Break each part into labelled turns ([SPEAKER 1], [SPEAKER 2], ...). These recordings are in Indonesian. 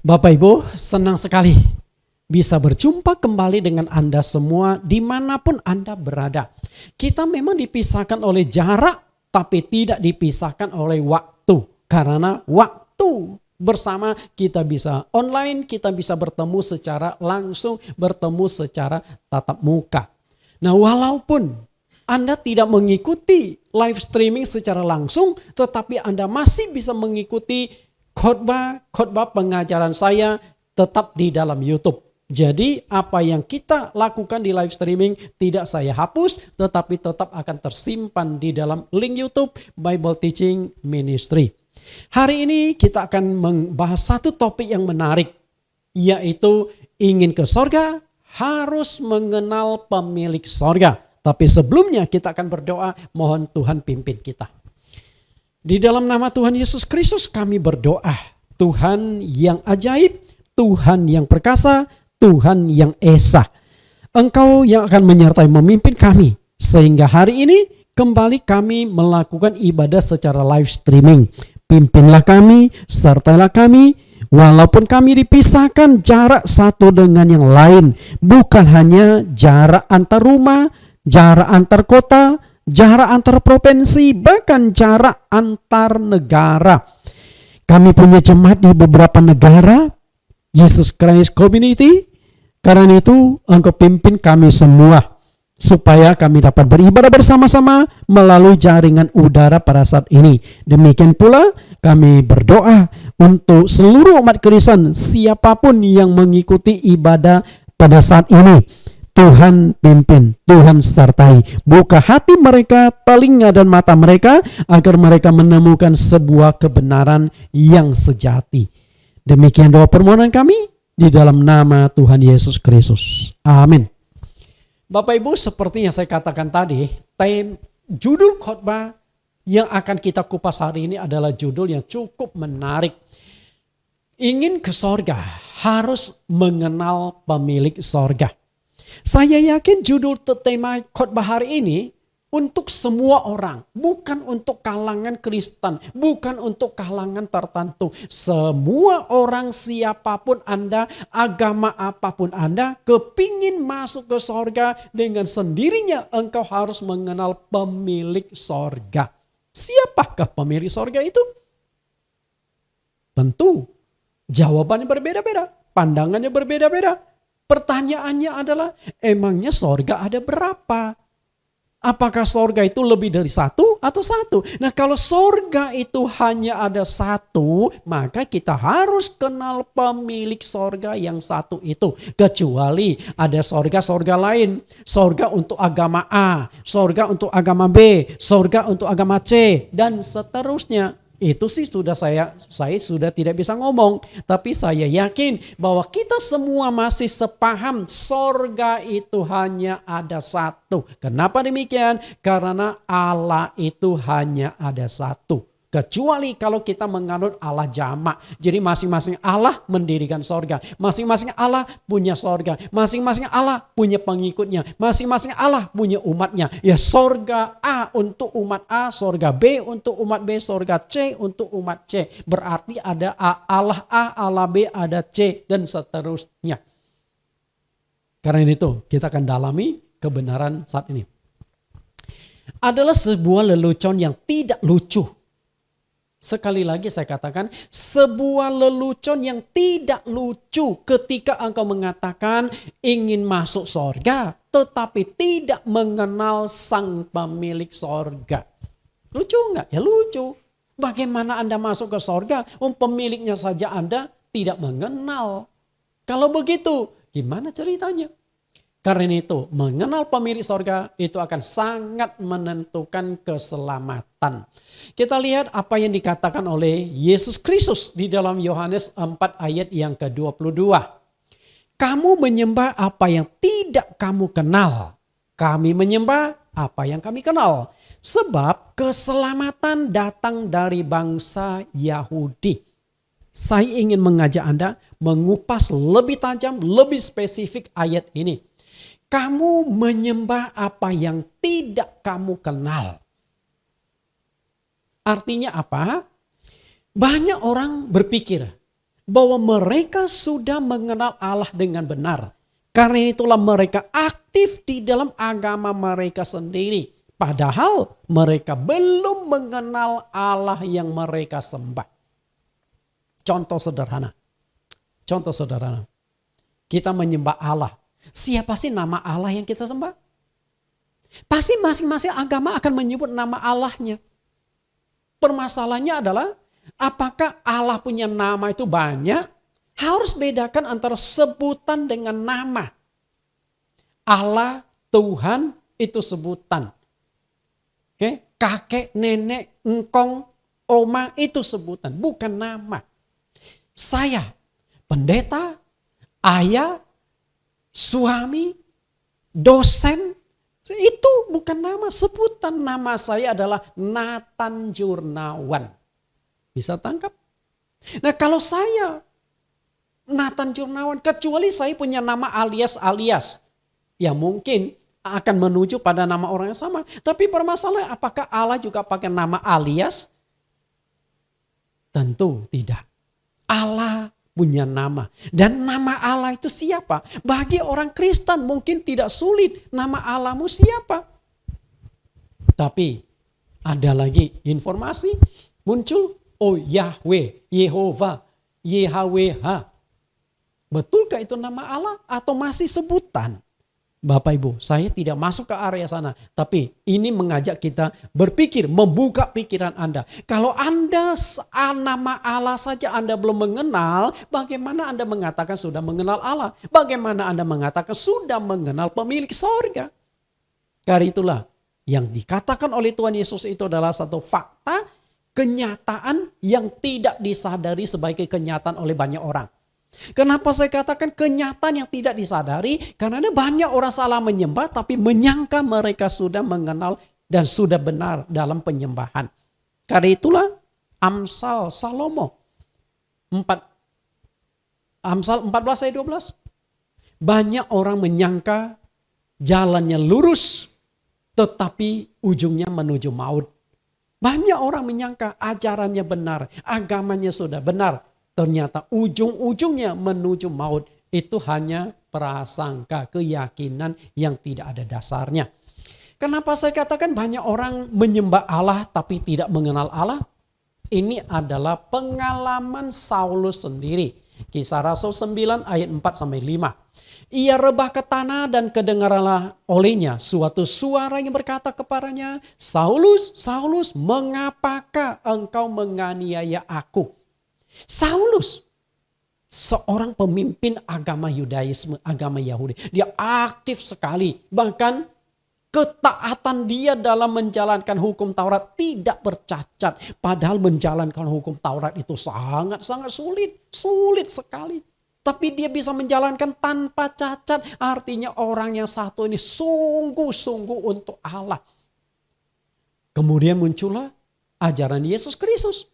[SPEAKER 1] Bapak Ibu, senang sekali bisa berjumpa kembali dengan Anda semua dimanapun Anda berada. Kita memang dipisahkan oleh jarak, tapi tidak dipisahkan oleh waktu. Karena waktu bersama kita bisa online, kita bisa bertemu secara langsung, bertemu secara tatap muka. Nah, walaupun Anda tidak mengikuti live streaming secara langsung, tetapi Anda masih bisa mengikuti khotbah pengajaran saya tetap di dalam YouTube. Jadi apa yang kita lakukan di live streaming tidak saya hapus, tetapi tetap akan tersimpan di dalam link YouTube Bible Teaching Ministry. Hari ini kita akan membahas satu topik yang menarik, yaitu ingin ke sorga harus mengenal pemilik sorga. Tapi sebelumnya kita akan berdoa, mohon Tuhan pimpin kita. Di dalam nama Tuhan Yesus Kristus kami berdoa. Tuhan yang ajaib, Tuhan yang perkasa, Tuhan yang esa. Engkau yang akan menyertai memimpin kami. Sehingga hari ini kembali kami melakukan ibadah secara live streaming. Pimpinlah kami, sertailah kami. Walaupun kami dipisahkan jarak satu dengan yang lain. Bukan hanya jarak antar rumah, jarak antar kota, jarak antar provinsi, bahkan jarak antar negara. Kami punya jemaat di beberapa negara, Jesus Christ Community. Karena itu Engkau pimpin kami semua, supaya kami dapat beribadah bersama-sama melalui jaringan udara pada saat ini. Demikian pula kami berdoa untuk seluruh umat Kristen, siapapun yang mengikuti ibadah pada saat ini. Tuhan pimpin, Tuhan sertai. Buka hati mereka, telinga dan mata mereka, agar mereka menemukan sebuah kebenaran yang sejati. Demikian doa permohonan kami di dalam nama Tuhan Yesus Kristus. Amin. Bapak Ibu, seperti yang saya katakan tadi, judul khotbah yang akan kita kupas hari ini adalah judul yang cukup menarik. Ingin ke sorga harus mengenal pemilik sorga. Saya yakin judul tema khotbah hari ini untuk semua orang, bukan untuk kalangan Kristen, bukan untuk kalangan tertentu. Semua orang, siapapun Anda, agama apapun Anda, kepingin masuk ke sorga, dengan sendirinya engkau harus mengenal pemilik sorga. Siapakah pemilik sorga itu? Tentu jawabannya berbeda-beda, pandangannya berbeda-beda. Pertanyaannya adalah, emangnya sorga ada berapa? Apakah sorga itu lebih dari satu atau satu? Nah, kalau sorga itu hanya ada satu, maka kita harus kenal pemilik sorga yang satu itu. Kecuali ada sorga-sorga lain. Sorga untuk agama A, sorga untuk agama B, sorga untuk agama C, dan seterusnya. Itu sih saya sudah tidak bisa ngomong. Tapi saya yakin bahwa kita semua masih sepaham sorga itu hanya ada satu. Kenapa demikian? Karena Allah itu hanya ada satu. Kecuali kalau kita menganut Allah jamak. Jadi masing-masing Allah mendirikan sorga. Masing-masing Allah punya sorga. Masing-masing Allah punya pengikutnya. Masing-masing Allah punya umatnya. Ya, sorga A untuk umat A, sorga B untuk umat B, sorga C untuk umat C. Berarti ada Allah A, Allah B, ada C, dan seterusnya. Karena itu kita akan dalami kebenaran saat ini. Adalah sebuah lelucon yang tidak lucu. Sekali lagi saya katakan, sebuah lelucon yang tidak lucu ketika engkau mengatakan ingin masuk sorga, tetapi tidak mengenal sang pemilik sorga. Lucu enggak? Ya lucu. Bagaimana Anda masuk ke sorga? Pemiliknya saja Anda tidak mengenal. Kalau begitu, gimana ceritanya? Karena itu, mengenal pemilik sorga itu akan sangat menentukan keselamatan. Kita lihat apa yang dikatakan oleh Yesus Kristus di dalam Yohanes 4 ayat yang ke-22. Kamu menyembah apa yang tidak kamu kenal. Kami menyembah apa yang kami kenal. Sebab keselamatan datang dari bangsa Yahudi. Saya ingin mengajak Anda mengupas lebih tajam, lebih spesifik ayat ini. Kamu menyembah apa yang tidak kamu kenal. Artinya apa? Banyak orang berpikir, bahwa mereka sudah mengenal Allah dengan benar. Karena itulah mereka aktif di dalam agama mereka sendiri. Padahal mereka belum mengenal Allah yang mereka sembah. Contoh sederhana. Kita menyembah Allah. Siapa sih nama Allah yang kita sembah? Pasti masing-masing agama akan menyebut nama Allahnya. Permasalahannya adalah apakah Allah punya nama itu banyak? Harus bedakan antara sebutan dengan nama. Allah, Tuhan itu sebutan. Oke? Kakek, nenek, engkong, oma itu sebutan, bukan nama. Saya, pendeta, ayah, suami, dosen, itu bukan nama, sebutan. Nama saya adalah Nathan Jurnawan. Bisa tangkap? Nah, kalau saya Nathan Jurnawan, kecuali saya punya nama alias, ya mungkin akan menuju pada nama orang yang sama. Tapi permasalahan apakah Allah juga pakai nama alias? Tentu tidak. Allah punya nama. Dan nama Allah itu siapa? Bagi orang Kristen mungkin tidak sulit. Nama Allahmu siapa? Tapi ada lagi informasi muncul. Oh Yahweh, Yehova, YHWH. Betulkah itu nama Allah atau masih sebutan? Bapak Ibu, saya tidak masuk ke area sana. Tapi ini mengajak kita berpikir, membuka pikiran Anda. Kalau Anda nama Allah saja Anda belum mengenal, bagaimana Anda mengatakan sudah mengenal Allah? Bagaimana Anda mengatakan sudah mengenal pemilik sorga? Karena itulah yang dikatakan oleh Tuhan Yesus itu adalah satu fakta, kenyataan yang tidak disadari sebagai kenyataan oleh banyak orang. Kenapa saya katakan kenyataan yang tidak disadari? Karena ada banyak orang salah menyembah tapi menyangka mereka sudah mengenal dan sudah benar dalam penyembahan. Karena itulah Amsal Salomo 14 ayat 12. Banyak orang menyangka jalannya lurus tetapi ujungnya menuju maut. Banyak orang menyangka ajarannya benar, agamanya sudah benar. Ternyata ujung-ujungnya menuju maut. Itu hanya prasangka, keyakinan yang tidak ada dasarnya. Kenapa saya katakan banyak orang menyembah Allah tapi tidak mengenal Allah? Ini adalah pengalaman Saulus sendiri. Kisah Rasul 9 ayat 4-5. Ia rebah ke tanah dan kedengaranlah olehnya suatu suara yang berkata kepadanya, Saulus, Saulus, mengapakah engkau menganiaya aku? Saulus, seorang pemimpin agama Yudaisme, agama Yahudi. Dia aktif sekali. Bahkan ketaatan dia dalam menjalankan hukum Taurat tidak bercacat. Padahal menjalankan hukum Taurat itu sangat-sangat sulit. Sulit sekali. Tapi dia bisa menjalankan tanpa cacat. Artinya orang yang satu ini sungguh-sungguh untuk Allah. Kemudian muncullah ajaran Yesus Kristus.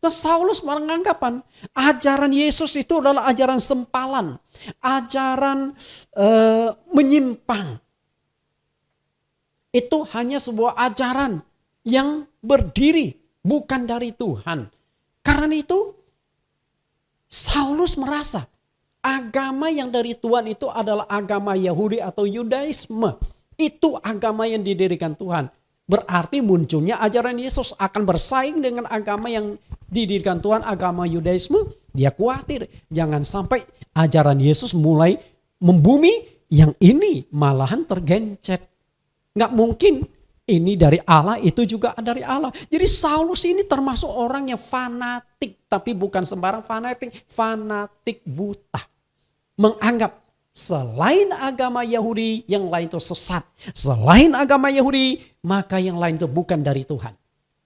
[SPEAKER 1] Nah, Saulus beranggapan ajaran Yesus itu adalah ajaran sempalan, ajaran menyimpang. Itu hanya sebuah ajaran yang berdiri bukan dari Tuhan. Karena itu Saulus merasa agama yang dari Tuhan itu adalah agama Yahudi atau Yudaisme. Itu agama yang didirikan Tuhan. Berarti munculnya ajaran Yesus akan bersaing dengan agama yang didirikan Tuhan, agama Yudaisme. Dia khawatir jangan sampai ajaran Yesus mulai membumi, yang ini malahan tergencet. Nggak mungkin ini dari Allah, itu juga dari Allah. Jadi Saulus ini termasuk orang yang fanatik, tapi bukan sembarang fanatik, fanatik buta. Menganggap selain agama Yahudi, yang lain itu sesat. Selain agama Yahudi, maka yang lain itu bukan dari Tuhan.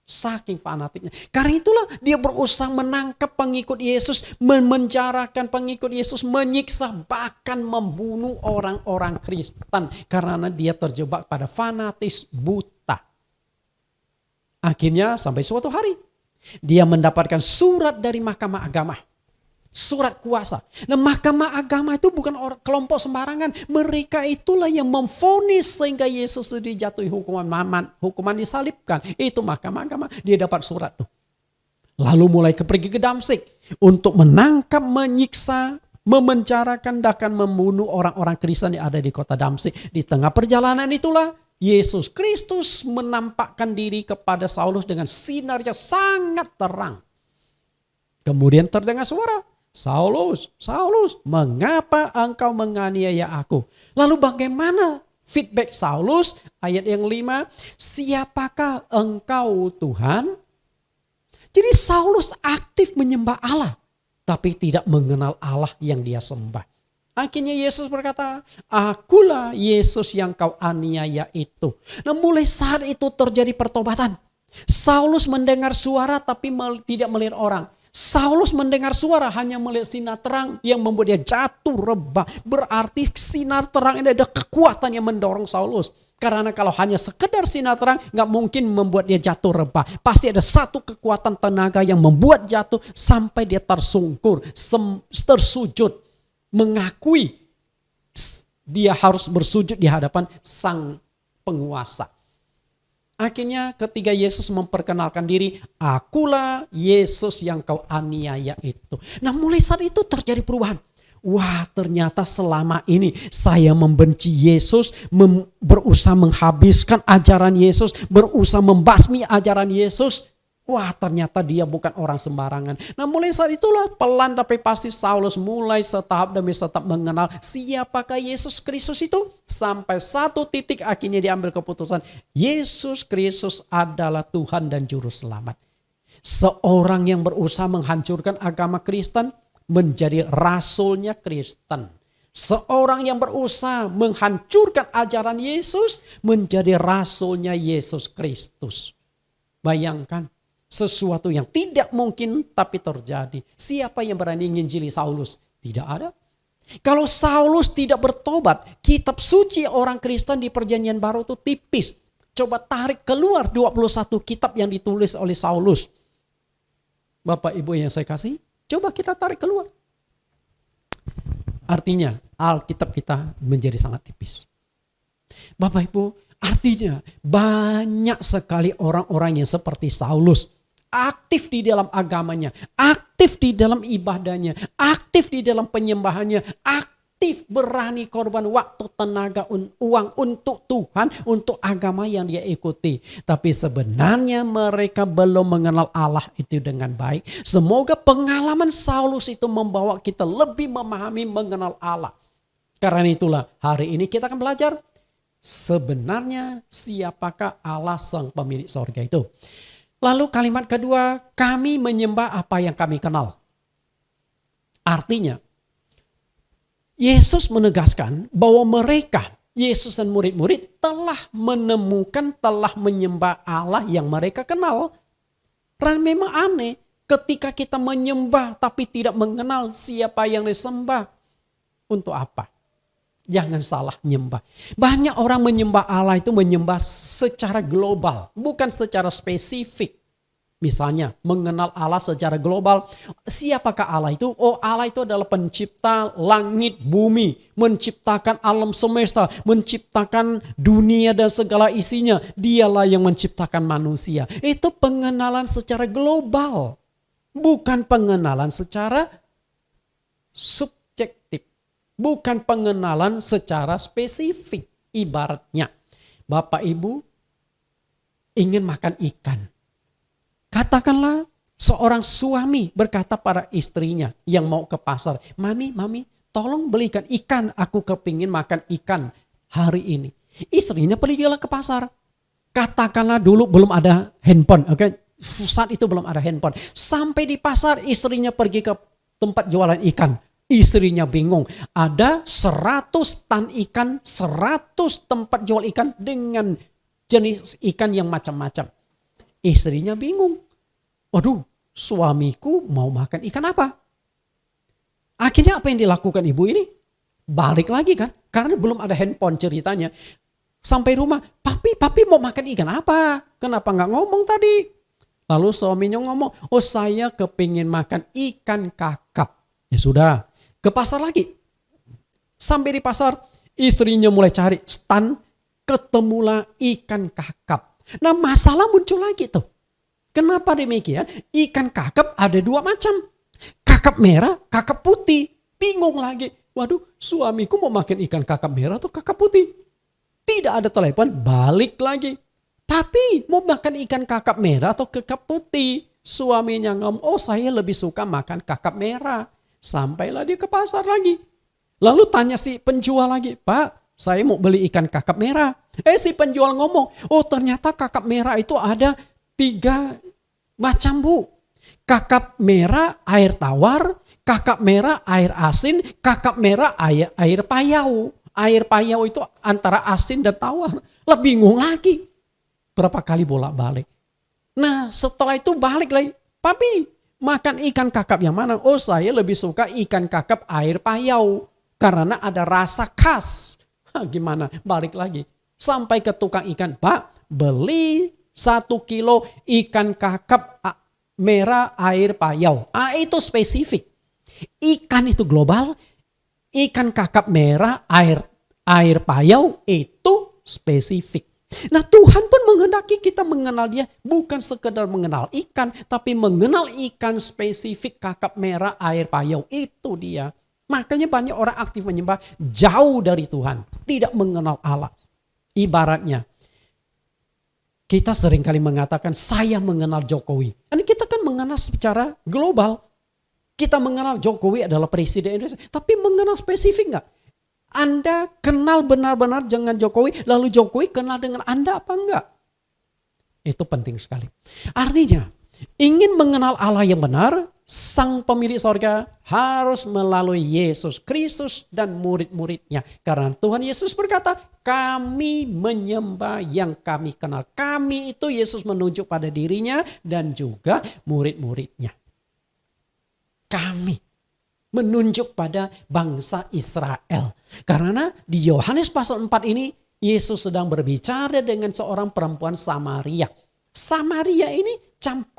[SPEAKER 1] Saking fanatiknya. Karena itulah dia berusaha menangkap pengikut Yesus, memenjarakan pengikut Yesus, menyiksa, bahkan membunuh orang-orang Kristen. Karena dia terjebak pada fanatis buta. Akhirnya sampai suatu hari, dia mendapatkan surat dari Mahkamah Agama. Surat kuasa. Nah, Mahkamah Agama itu bukan kelompok sembarangan. Mereka itulah yang memvonis sehingga Yesus dijatuhi hukuman disalibkan. Itu Mahkamah Agama. Dia dapat surat tuh. Lalu mulai pergi ke Damsyik untuk menangkap, menyiksa, memenjarakan, dan membunuh orang-orang Kristen yang ada di kota Damsyik. Di tengah perjalanan itulah Yesus Kristus menampakkan diri kepada Saulus dengan sinarnya sangat terang. Kemudian terdengar suara, Saulus, Saulus, mengapa engkau menganiaya aku? Lalu bagaimana feedback Saulus? Ayat yang 5, siapakah engkau Tuhan? Jadi Saulus aktif menyembah Allah, tapi tidak mengenal Allah yang dia sembah. Akhirnya Yesus berkata, akulah Yesus yang kau aniaya itu. Nah mulai saat itu terjadi pertobatan. Saulus mendengar suara tapi tidak melihat orang. Saulus mendengar suara hanya melihat sinar terang yang membuat dia jatuh rebah. Berarti sinar terang ini ada kekuatan yang mendorong Saulus. Karena kalau hanya sekedar sinar terang gak mungkin membuat dia jatuh rebah. Pasti ada satu kekuatan tenaga yang membuat jatuh sampai dia tersungkur, tersujud. Mengakui dia harus bersujud di hadapan sang penguasa. Akhirnya ketika Yesus memperkenalkan diri, akulah Yesus yang kau aniaya itu. Nah mulai saat itu terjadi perubahan. Wah ternyata selama ini saya membenci Yesus, berusaha menghabiskan ajaran Yesus, berusaha membasmi ajaran Yesus. Wah ternyata dia bukan orang sembarangan. Nah mulai saat itulah pelan tapi pasti Saulus mulai setahap demi setahap mengenal siapakah Yesus Kristus itu. Sampai satu titik akhirnya diambil keputusan Yesus Kristus adalah Tuhan dan Juru Selamat. Seorang yang berusaha menghancurkan agama Kristen menjadi rasulnya Kristen. Seorang yang berusaha menghancurkan ajaran Yesus menjadi rasulnya Yesus Kristus. Bayangkan. Sesuatu yang tidak mungkin tapi terjadi. Siapa yang berani nginjili Saulus? Tidak ada. Kalau Saulus tidak bertobat, kitab suci orang Kristen di perjanjian baru itu tipis. Coba tarik keluar 21 kitab yang ditulis oleh Saulus. Bapak Ibu yang saya kasih, coba kita tarik keluar. Artinya Alkitab kita menjadi sangat tipis. Bapak Ibu, artinya banyak sekali orang-orang yang seperti Saulus. Aktif di dalam agamanya, aktif di dalam ibadahnya, aktif di dalam penyembahannya, aktif berani korban waktu, tenaga, uang untuk Tuhan, untuk agama yang dia ikuti. Tapi sebenarnya mereka belum mengenal Allah itu dengan baik. Semoga pengalaman Saulus itu membawa kita lebih memahami mengenal Allah. Karena itulah hari ini kita akan belajar sebenarnya siapakah Allah sang pemilik sorga itu. Lalu kalimat kedua, kami menyembah apa yang kami kenal. Artinya, Yesus menegaskan bahwa mereka, Yesus dan murid-murid telah menemukan, telah menyembah Allah yang mereka kenal. Dan memang aneh ketika kita menyembah tapi tidak mengenal siapa yang disembah. Untuk apa? Jangan salah nyembah. Banyak orang menyembah Allah itu menyembah secara global, bukan secara spesifik. Misalnya mengenal Allah secara global. Siapakah Allah itu? Oh Allah itu adalah pencipta langit bumi. Menciptakan alam semesta. Menciptakan dunia dan segala isinya. Dialah yang menciptakan manusia. Itu pengenalan secara global. Bukan pengenalan secara subjektif. Bukan pengenalan secara spesifik. Ibaratnya, Bapak Ibu ingin makan ikan. Katakanlah seorang suami berkata pada istrinya yang mau ke pasar. Mami, tolong belikan ikan. Aku kepingin makan ikan hari ini. Istrinya pergilah ke pasar. Katakanlah dulu belum ada handphone. Oke? Saat itu belum ada handphone. Sampai di pasar istrinya pergi ke tempat jualan ikan. Istrinya bingung, ada 100 tan ikan, 100 tempat jual ikan dengan jenis ikan yang macam-macam. Istrinya bingung, waduh suamiku mau makan ikan apa? Akhirnya apa yang dilakukan ibu ini? Balik lagi kan, karena belum ada handphone ceritanya. Sampai rumah, papi mau makan ikan apa? Kenapa gak ngomong tadi? Lalu suaminya ngomong, oh saya kepingin makan ikan kakap. Ya sudah. Ke pasar lagi. Sampai di pasar, istrinya mulai cari stand, ketemulah ikan kakap. Nah masalah muncul lagi tuh. Kenapa demikian? Ikan kakap ada dua macam. Kakap merah, kakap putih. Bingung lagi. Waduh, suamiku mau makan ikan kakap merah atau kakap putih? Tidak ada telepon, balik lagi. Papi mau makan ikan kakap merah atau kakap putih? Suaminya ngomong, oh saya lebih suka makan kakap merah. Sampailah dia ke pasar lagi. Lalu tanya si penjual lagi, Pak, saya mau beli ikan kakap merah. Si penjual ngomong, oh ternyata kakap merah itu ada 3 macam bu. Kakap merah air tawar, kakap merah air asin, kakap merah air payau. Air payau itu antara asin dan tawar. Lah bingung lagi. Berapa kali bolak-balik. Nah setelah itu balik lagi. Papi makan ikan kakap yang mana? Oh saya lebih suka ikan kakap air payau. Karena ada rasa khas. Gimana? Balik lagi. Sampai ke tukang ikan. Pak beli 1 kilo ikan kakap merah air payau. Itu spesifik. Ikan itu global. Ikan kakap merah air payau itu spesifik. Nah Tuhan pun menghendaki kita mengenal dia bukan sekedar mengenal ikan, tapi mengenal ikan spesifik kakap merah air payau. Itu dia. Makanya banyak orang aktif menyembah jauh dari Tuhan. Tidak mengenal Allah. Ibaratnya kita seringkali mengatakan saya mengenal Jokowi. Ini kita kan mengenal secara global. Kita mengenal Jokowi adalah presiden Indonesia. Tapi mengenal spesifik enggak? Anda kenal benar-benar dengan Jokowi, lalu Jokowi kenal dengan Anda apa enggak? Itu penting sekali. Artinya, ingin mengenal Allah yang benar, Sang Pemilik Sorga harus melalui Yesus Kristus dan murid-muridnya. Karena Tuhan Yesus berkata, kami menyembah yang kami kenal. Kami itu Yesus menunjuk pada dirinya dan juga murid-muridnya. Kami menunjuk pada bangsa Israel. Karena di Yohanes pasal 4 ini Yesus sedang berbicara dengan seorang perempuan Samaria. Samaria ini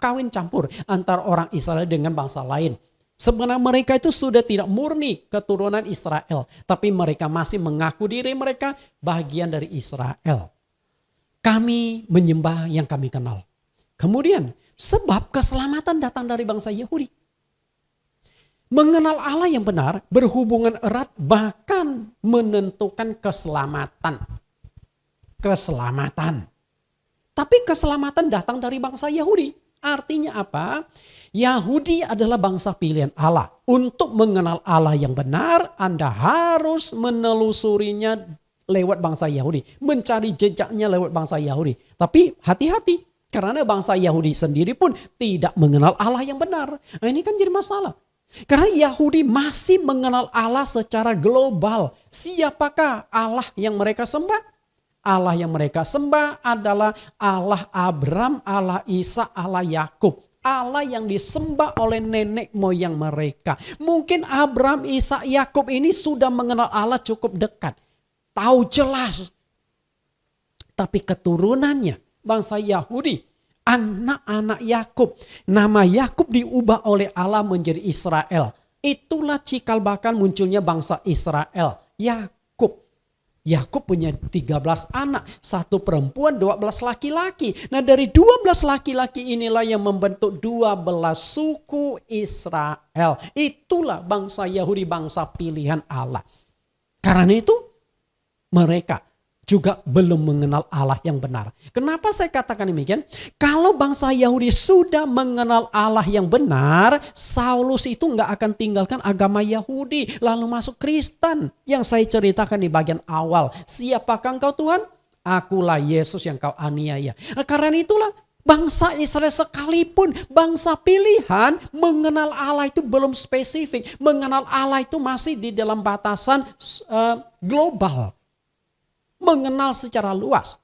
[SPEAKER 1] kawin campur antara orang Israel dengan bangsa lain. Sebenarnya mereka itu sudah tidak murni keturunan Israel. Tapi mereka masih mengaku diri mereka bagian dari Israel. Kami menyembah yang kami kenal. Kemudian sebab keselamatan datang dari bangsa Yahudi. Mengenal Allah yang benar berhubungan erat bahkan menentukan keselamatan. Keselamatan. Tapi keselamatan datang dari bangsa Yahudi. Artinya apa? Yahudi adalah bangsa pilihan Allah. Untuk mengenal Allah yang benar, Anda harus menelusurinya lewat bangsa Yahudi. Mencari jejaknya lewat bangsa Yahudi. Tapi hati-hati. Karena bangsa Yahudi sendiri pun tidak mengenal Allah yang benar. Nah, ini kan jadi masalah. Karena Yahudi masih mengenal Allah secara global. Siapakah Allah yang mereka sembah? Allah yang mereka sembah adalah Allah Abraham, Allah Ishak, Allah Yakub. Allah yang disembah oleh nenek moyang mereka. Mungkin Abraham, Ishak, Yakub ini sudah mengenal Allah cukup dekat. Tahu jelas. Tapi keturunannya bangsa Yahudi, anak-anak Yakub, nama Yakub diubah oleh Allah menjadi Israel. Itulah cikal bakal munculnya bangsa Israel. Yakub punya 13 anak, 1 perempuan, 12 laki-laki. Nah dari 12 laki-laki inilah yang membentuk 12 suku Israel. Itulah bangsa Yahudi, bangsa pilihan Allah. Karena itu mereka juga belum mengenal Allah yang benar. Kenapa saya katakan demikian? Kalau bangsa Yahudi sudah mengenal Allah yang benar, Saulus itu nggak akan tinggalkan agama Yahudi lalu masuk Kristen. Yang saya ceritakan di bagian awal. Siapakah engkau Tuhan? Akulah Yesus yang kau aniaya. Karena itulah bangsa Israel sekalipun bangsa pilihan mengenal Allah itu belum spesifik. Mengenal Allah itu masih di dalam batasan global. Mengenal secara luas.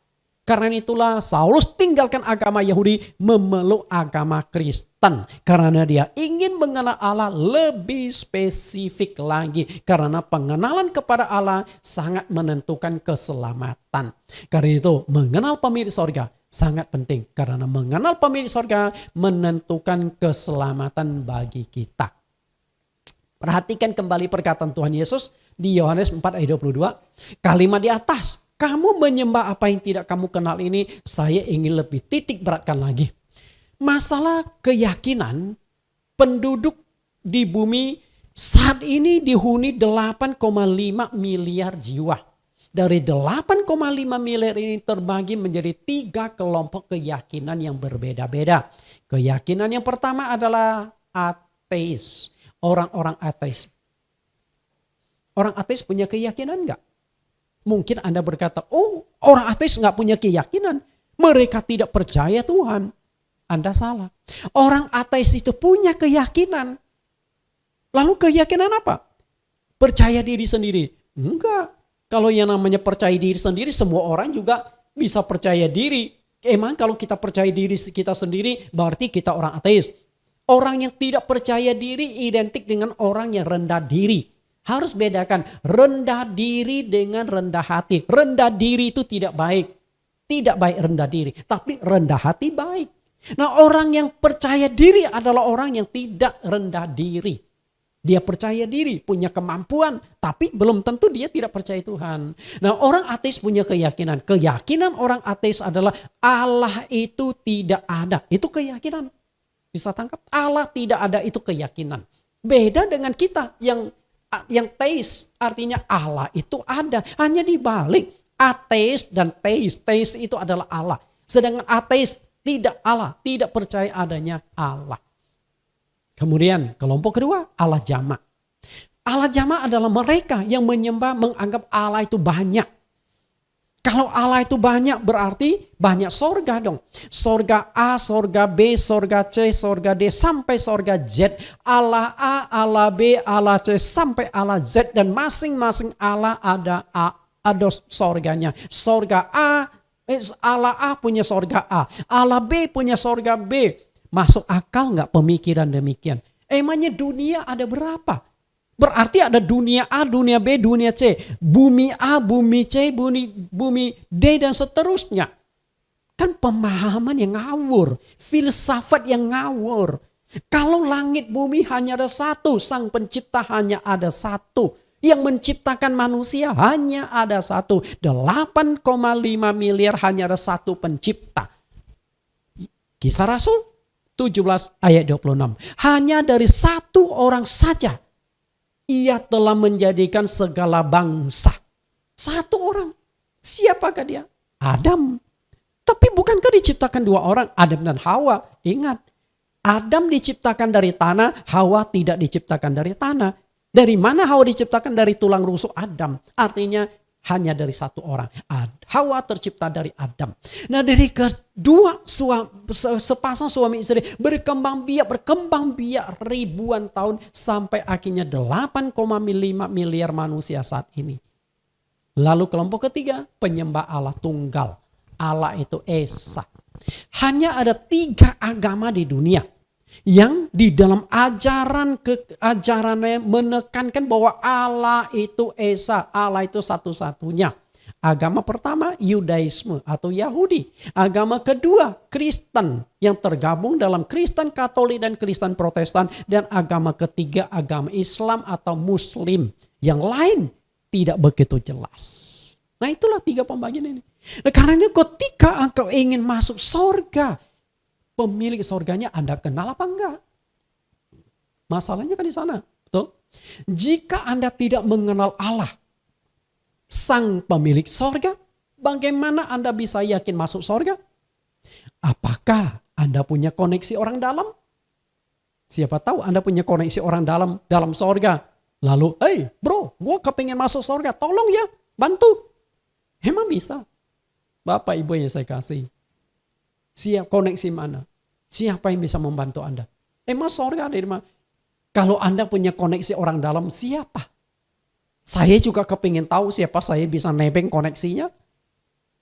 [SPEAKER 1] Karena itulah Saulus tinggalkan agama Yahudi memeluk agama Kristen. Karena dia ingin mengenal Allah lebih spesifik lagi. Karena pengenalan kepada Allah sangat menentukan keselamatan. Karena itu mengenal pemilik sorga sangat penting. Karena mengenal pemilik sorga menentukan keselamatan bagi kita. Perhatikan kembali perkataan Tuhan Yesus di Yohanes 4 ayat 22. Kalimat di atas. Kamu menyembah apa yang tidak kamu kenal ini, saya ingin lebih titik beratkan lagi. Masalah keyakinan penduduk di bumi saat ini dihuni 8,5 miliar jiwa. Dari 8,5 miliar ini terbagi menjadi 3 kelompok keyakinan yang berbeda-beda. Keyakinan yang pertama adalah ateis. Orang-orang ateis. Orang ateis punya keyakinan enggak? Mungkin Anda berkata, oh orang ateis enggak punya keyakinan. Mereka tidak percaya Tuhan. Anda salah. Orang ateis itu punya keyakinan. Lalu keyakinan apa? Percaya diri sendiri. Enggak. Kalau yang namanya percaya diri sendiri, semua orang juga bisa percaya diri. Emang kalau kita percaya diri kita sendiri, berarti kita orang ateis. Orang yang tidak percaya diri identik dengan orang yang rendah diri. Harus bedakan rendah diri dengan rendah hati. Rendah diri itu tidak baik. Tidak baik rendah diri. Tapi rendah hati baik. Nah, orang yang percaya diri adalah orang yang tidak rendah diri. Dia percaya diri, punya kemampuan, tapi belum tentu dia tidak percaya Tuhan. Nah, orang ateis punya keyakinan. Keyakinan orang ateis adalah Allah itu tidak ada. Itu keyakinan. Bisa tangkap? Allah tidak ada, itu keyakinan. Beda dengan kita yang teis, artinya Allah itu ada. Hanya dibalik ateis dan teis. Teis itu adalah Allah. Sedangkan ateis tidak Allah, tidak percaya adanya Allah. Kemudian kelompok kedua, Allah jamak. Allah jamak adalah mereka yang menganggap Allah itu banyak. Kalau Allah itu banyak berarti banyak sorga dong. Sorga A, sorga B, sorga C, sorga D, sampai sorga Z. Allah A, Allah B, Allah C, sampai Allah Z. Dan masing-masing Allah ada sorganya. Sorga A, Allah A punya sorga A. Allah B punya sorga B. Masuk akal nggak pemikiran demikian? Emangnya dunia ada berapa? Berarti ada dunia A, dunia B, dunia C. Bumi A, bumi C, bumi D dan seterusnya. Kan pemahaman yang ngawur. Filsafat yang ngawur. Kalau langit bumi hanya ada satu. Sang pencipta hanya ada satu. Yang menciptakan manusia hanya ada satu. 8,5 miliar hanya ada satu pencipta. Kisah Rasul 17 ayat 26. Hanya dari satu orang saja. Ia telah menjadikan segala bangsa. Satu orang. Siapakah dia? Adam. Tapi bukankah diciptakan dua orang? Adam dan Hawa. Ingat. Adam diciptakan dari tanah. Hawa tidak diciptakan dari tanah. Dari mana Hawa diciptakan? Dari tulang rusuk Adam. Artinya hanya dari satu orang. Hawa tercipta dari Adam. Nah, dari kedua sepasang suami istri berkembang biak ribuan tahun sampai akhirnya 8,5 miliar manusia saat ini. Lalu kelompok ketiga, penyembah Allah tunggal. Allah itu Esa. Hanya ada 3 agama di dunia yang di dalam ajarannya menekankan bahwa Allah itu Esa, Allah itu satu-satunya. Agama pertama Yudaisme atau Yahudi. Agama kedua Kristen yang tergabung dalam Kristen Katolik dan Kristen Protestan. Dan agama ketiga agama Islam atau Muslim. Yang lain tidak begitu jelas. Nah, itulah 3 pembagian ini. Nah, karena ketika engkau ingin masuk surga, pemilik surganya Anda kenal apa enggak? Masalahnya kan di sana, betul? Jika Anda tidak mengenal Allah, sang pemilik surga, bagaimana Anda bisa yakin masuk surga? Apakah Anda punya koneksi orang dalam? Siapa tahu Anda punya koneksi orang dalam surga. Lalu, hey bro, gue kepengen masuk surga, tolong ya, bantu. Emang bisa? Bapak Ibu yang saya kasih. Siap koneksi mana? Siapa yang bisa membantu Anda? Emang surga ada di mana? Kalau Anda punya koneksi orang dalam, siapa? Saya juga kepingin tahu siapa saya bisa nebeng koneksinya.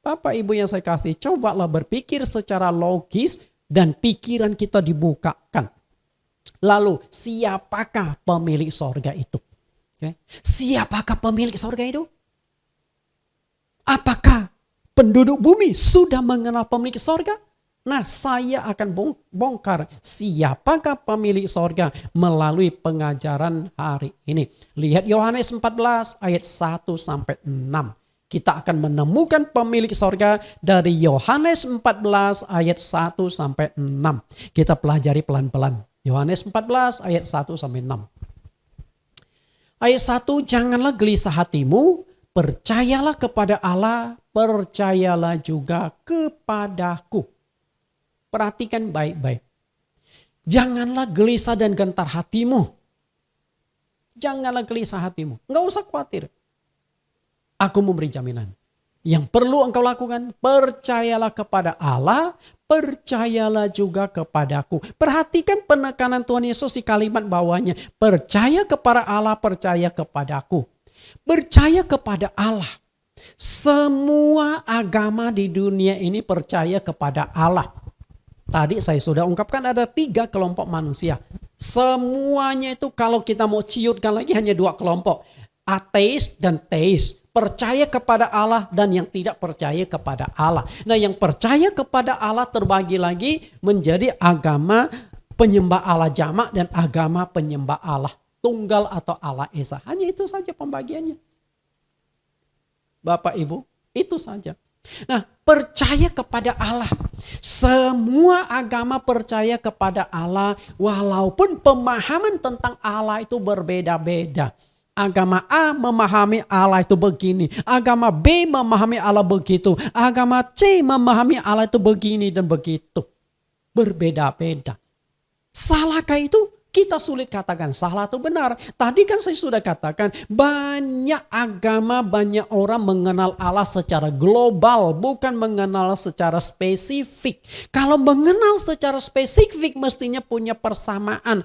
[SPEAKER 1] Bapak Ibu yang saya kasih, cobalah berpikir secara logis dan pikiran kita dibukakan. Lalu siapakah pemilik surga itu? Okay. Siapakah pemilik surga itu? Apakah penduduk bumi sudah mengenal pemilik surga? Nah, saya akan bongkar siapakah pemilik surga melalui pengajaran hari ini. Lihat Yohanes 14 ayat 1-6. Kita akan menemukan pemilik sorga dari Yohanes 14 ayat 1 sampai 6. Kita pelajari pelan-pelan. Yohanes 14 ayat 1 sampai 6. Ayat 1, janganlah gelisah hatimu, percayalah kepada Allah, percayalah juga kepadaku. Perhatikan baik-baik. Janganlah gelisah dan gentar hatimu. Janganlah gelisah hatimu. Enggak usah khawatir. Aku memberi jaminan. Yang perlu engkau lakukan, percayalah kepada Allah, percayalah juga kepadaku. Perhatikan penekanan Tuhan Yesus di kalimat bawahnya. Percaya kepada Allah, percaya kepadaku. Percaya kepada Allah. Semua agama di dunia ini percaya kepada Allah. Tadi saya sudah ungkapkan ada 3 kelompok manusia. Semuanya itu kalau kita mau ciutkan lagi hanya 2 kelompok. Ateis dan teis. Percaya kepada Allah dan yang tidak percaya kepada Allah. Nah, yang percaya kepada Allah terbagi lagi menjadi agama penyembah Allah jamak dan agama penyembah Allah tunggal atau Allah Esa. Hanya itu saja pembagiannya. Bapak Ibu, itu saja. Nah, percaya kepada Allah. Semua agama percaya kepada Allah walaupun pemahaman tentang Allah itu berbeda-beda. Agama A memahami Allah itu begini. Agama B memahami Allah begitu. Agama C memahami Allah itu begini dan begitu. Berbeda-beda. Salahkah itu? Kita sulit katakan salah atau benar. Tadi kan saya sudah katakan banyak agama, banyak orang mengenal Allah secara global. Bukan mengenal secara spesifik. Kalau mengenal secara spesifik mestinya punya persamaan.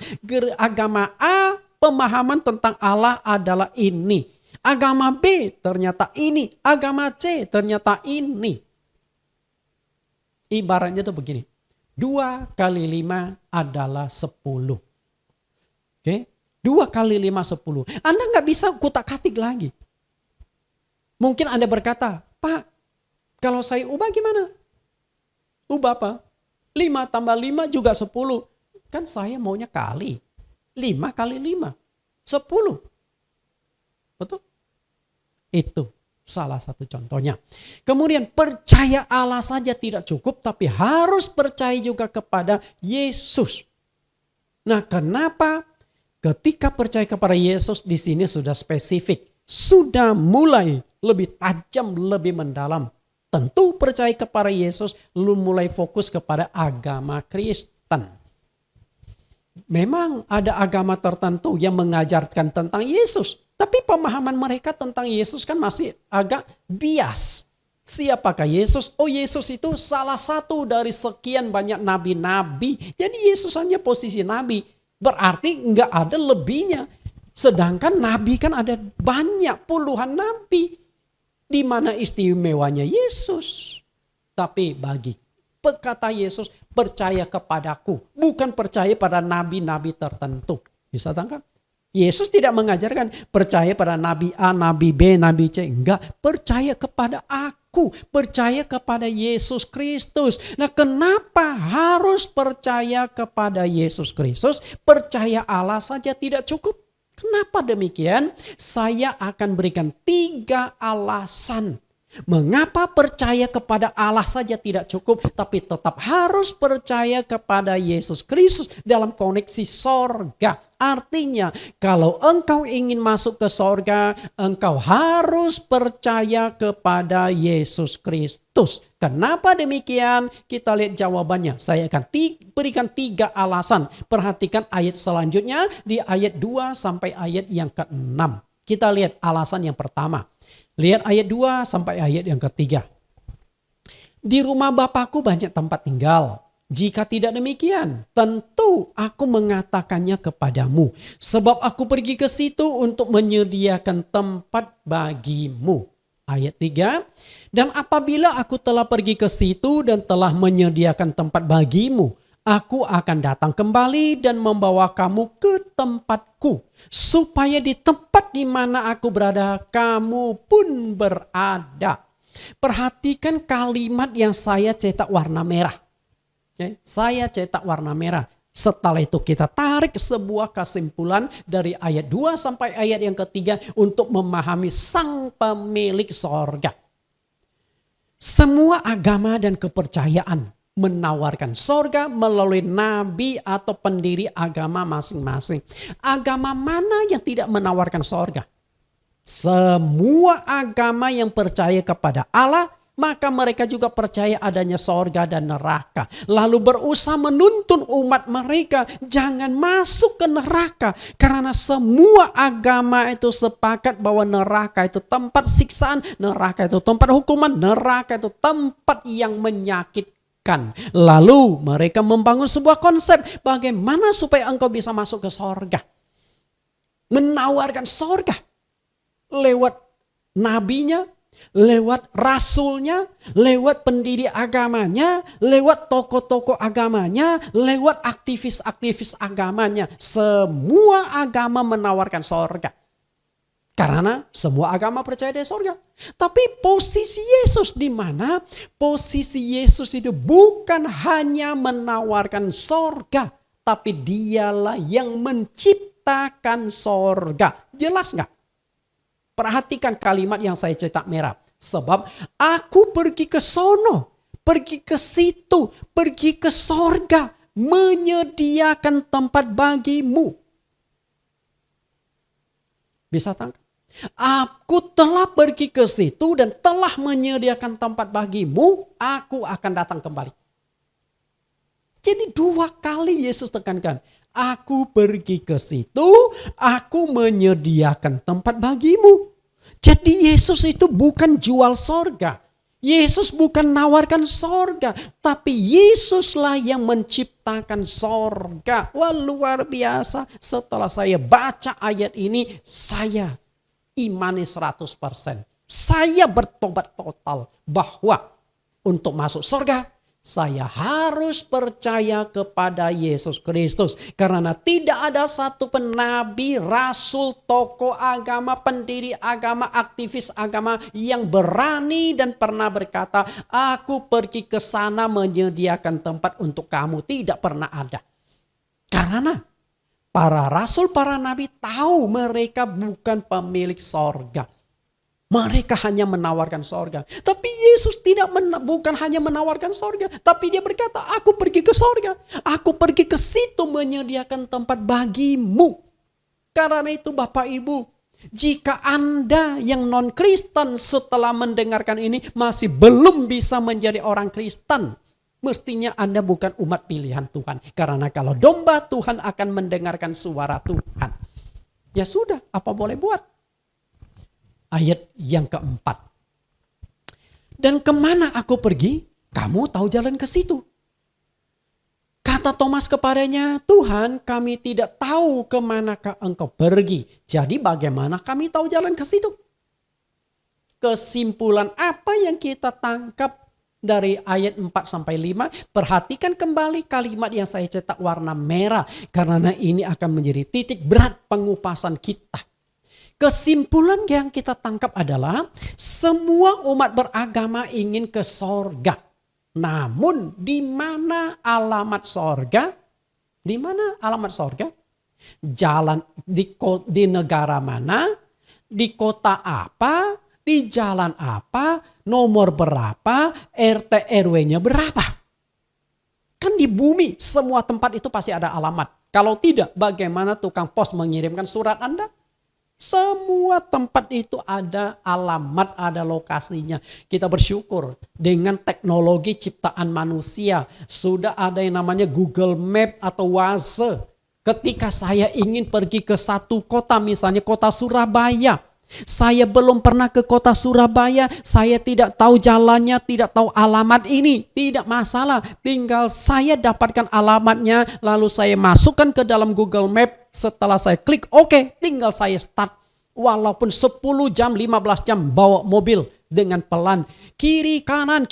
[SPEAKER 1] Agama A pemahaman tentang Allah adalah ini. Agama B ternyata ini. Agama C ternyata ini. Ibaratnya tuh begini. 2 kali 5 adalah 10. Oke? 2 kali 5 10. Anda gak bisa kutak-katik lagi. Mungkin Anda berkata, Pak, kalau saya ubah gimana? Ubah apa? 5 tambah 5 juga 10. Kan saya maunya kali. 5 kali 5, 10. Betul? Itu salah satu contohnya. Kemudian percaya Allah saja tidak cukup, tapi harus percaya juga kepada Yesus. Nah, kenapa ketika percaya kepada Yesus di sini sudah spesifik, sudah mulai lebih tajam, lebih mendalam. Tentu percaya kepada Yesus, lu mulai fokus kepada agama Kristen. Memang ada agama tertentu yang mengajarkan tentang Yesus. Tapi pemahaman mereka tentang Yesus kan masih agak bias. Siapakah Yesus? Oh, Yesus itu salah satu dari sekian banyak nabi-nabi. Jadi Yesus hanya posisi nabi. Berarti nggak ada lebihnya. Sedangkan nabi kan ada banyak puluhan nabi. Di mana istimewanya Yesus? Tapi bagi kata Yesus, percaya kepadaku. Bukan percaya pada nabi-nabi tertentu. Bisa tangkap? Yesus tidak mengajarkan percaya pada nabi A, nabi B, nabi C. Enggak, percaya kepada aku. Percaya kepada Yesus Kristus. Nah, kenapa harus percaya kepada Yesus Kristus? Percaya Allah saja tidak cukup. Kenapa demikian? Saya akan berikan 3 alasan. Mengapa percaya kepada Allah saja tidak cukup, tapi tetap harus percaya kepada Yesus Kristus dalam koneksi sorga. Artinya, kalau engkau ingin masuk ke sorga, engkau harus percaya kepada Yesus Kristus. Kenapa demikian? Kita lihat jawabannya. Saya akan berikan 3 alasan. Perhatikan ayat selanjutnya di ayat 2 sampai ayat yang ke-6. Kita lihat alasan yang pertama. Lihat ayat 2 sampai ayat yang ketiga. Di rumah Bapakku banyak tempat tinggal. Jika tidak demikian, tentu aku mengatakannya kepadamu. Sebab aku pergi ke situ untuk menyediakan tempat bagimu. Ayat 3. Dan apabila aku telah pergi ke situ dan telah menyediakan tempat bagimu, aku akan datang kembali dan membawa kamu ke tempatku. Supaya di tempat di mana aku berada, kamu pun berada. Perhatikan kalimat yang saya cetak warna merah. Saya cetak warna merah. Setelah itu kita tarik sebuah kesimpulan dari ayat 2 sampai ayat yang ketiga untuk memahami sang pemilik sorga. Semua agama dan kepercayaan menawarkan sorga melalui nabi atau pendiri agama masing-masing. Agama mana yang tidak menawarkan sorga? Semua agama yang percaya kepada Allah, maka mereka juga percaya adanya sorga dan neraka. Lalu berusaha menuntun umat mereka jangan masuk ke neraka. Karena semua agama itu sepakat bahwa neraka itu tempat siksaan, neraka itu tempat hukuman, neraka itu tempat yang menyakitkan. Lalu mereka membangun sebuah konsep bagaimana supaya engkau bisa masuk ke sorga. Menawarkan sorga lewat nabinya, lewat rasulnya, lewat pendiri agamanya, lewat tokoh-tokoh agamanya, lewat aktivis-aktivis agamanya. Semua agama menawarkan sorga. Karena semua agama percaya ada sorga. Tapi posisi Yesus di mana? Posisi Yesus itu bukan hanya menawarkan sorga, tapi dialah yang menciptakan sorga. Jelas nggak? Perhatikan kalimat yang saya cetak merah. Sebab aku pergi ke sono, pergi ke situ, pergi ke sorga, menyediakan tempat bagimu. Bisa tangkap? Aku telah pergi ke situ dan telah menyediakan tempat bagimu, aku akan datang kembali. Jadi 2 kali Yesus tekankan. Aku pergi ke situ, aku menyediakan tempat bagimu. Jadi Yesus itu bukan jual sorga. Yesus bukan nawarkan sorga. Tapi Yesuslah yang menciptakan sorga. Wah, luar biasa. Setelah saya baca ayat ini, saya imani 100%. Saya bertobat total bahwa untuk masuk sorga, saya harus percaya kepada Yesus Kristus. Karena tidak ada satu pun nabi, rasul, tokoh agama, pendiri agama, aktivis agama yang berani dan pernah berkata, aku pergi ke sana menyediakan tempat untuk kamu. Tidak pernah ada. Karena para rasul, para nabi tahu mereka bukan pemilik sorga. Mereka hanya menawarkan sorga. Tapi Yesus bukan hanya menawarkan sorga. Tapi dia berkata, aku pergi ke sorga. Aku pergi ke situ menyediakan tempat bagimu. Karena itu Bapak Ibu, jika Anda yang non-Kristen setelah mendengarkan ini masih belum bisa menjadi orang Kristen, mestinya Anda bukan umat pilihan Tuhan. Karena kalau domba Tuhan akan mendengarkan suara Tuhan. Ya sudah, apa boleh buat? Ayat yang keempat. Dan kemana aku pergi, kamu tahu jalan ke situ. Kata Thomas kepadanya, Tuhan, kami tidak tahu kemanakah engkau pergi. Jadi bagaimana kami tahu jalan ke situ? Kesimpulan apa yang kita tangkap dari ayat 4 sampai 5? Perhatikan kembali kalimat yang saya cetak warna merah. Karena ini akan menjadi titik berat pengupasan kita. Kesimpulan yang kita tangkap adalah semua umat beragama ingin ke sorga. Namun di mana alamat sorga? Di mana alamat sorga? Jalan di negara mana? Di kota apa? Di jalan apa? Nomor berapa? RT RW-nya berapa? Kan di bumi semua tempat itu pasti ada alamat. Kalau tidak, bagaimana tukang pos mengirimkan surat Anda? Semua tempat itu ada alamat, ada lokasinya. Kita bersyukur dengan teknologi ciptaan manusia. Sudah ada yang namanya Google Map atau Waze. Ketika saya ingin pergi ke satu kota, misalnya kota Surabaya. Saya belum pernah ke kota Surabaya, saya tidak tahu jalannya, tidak tahu alamat ini. Tidak masalah, tinggal saya dapatkan alamatnya, lalu saya masukkan ke dalam Google Map. Setelah saya klik oke, tinggal saya start. Walaupun 10 jam, 15 jam bawa mobil dengan pelan. Kiri kanan,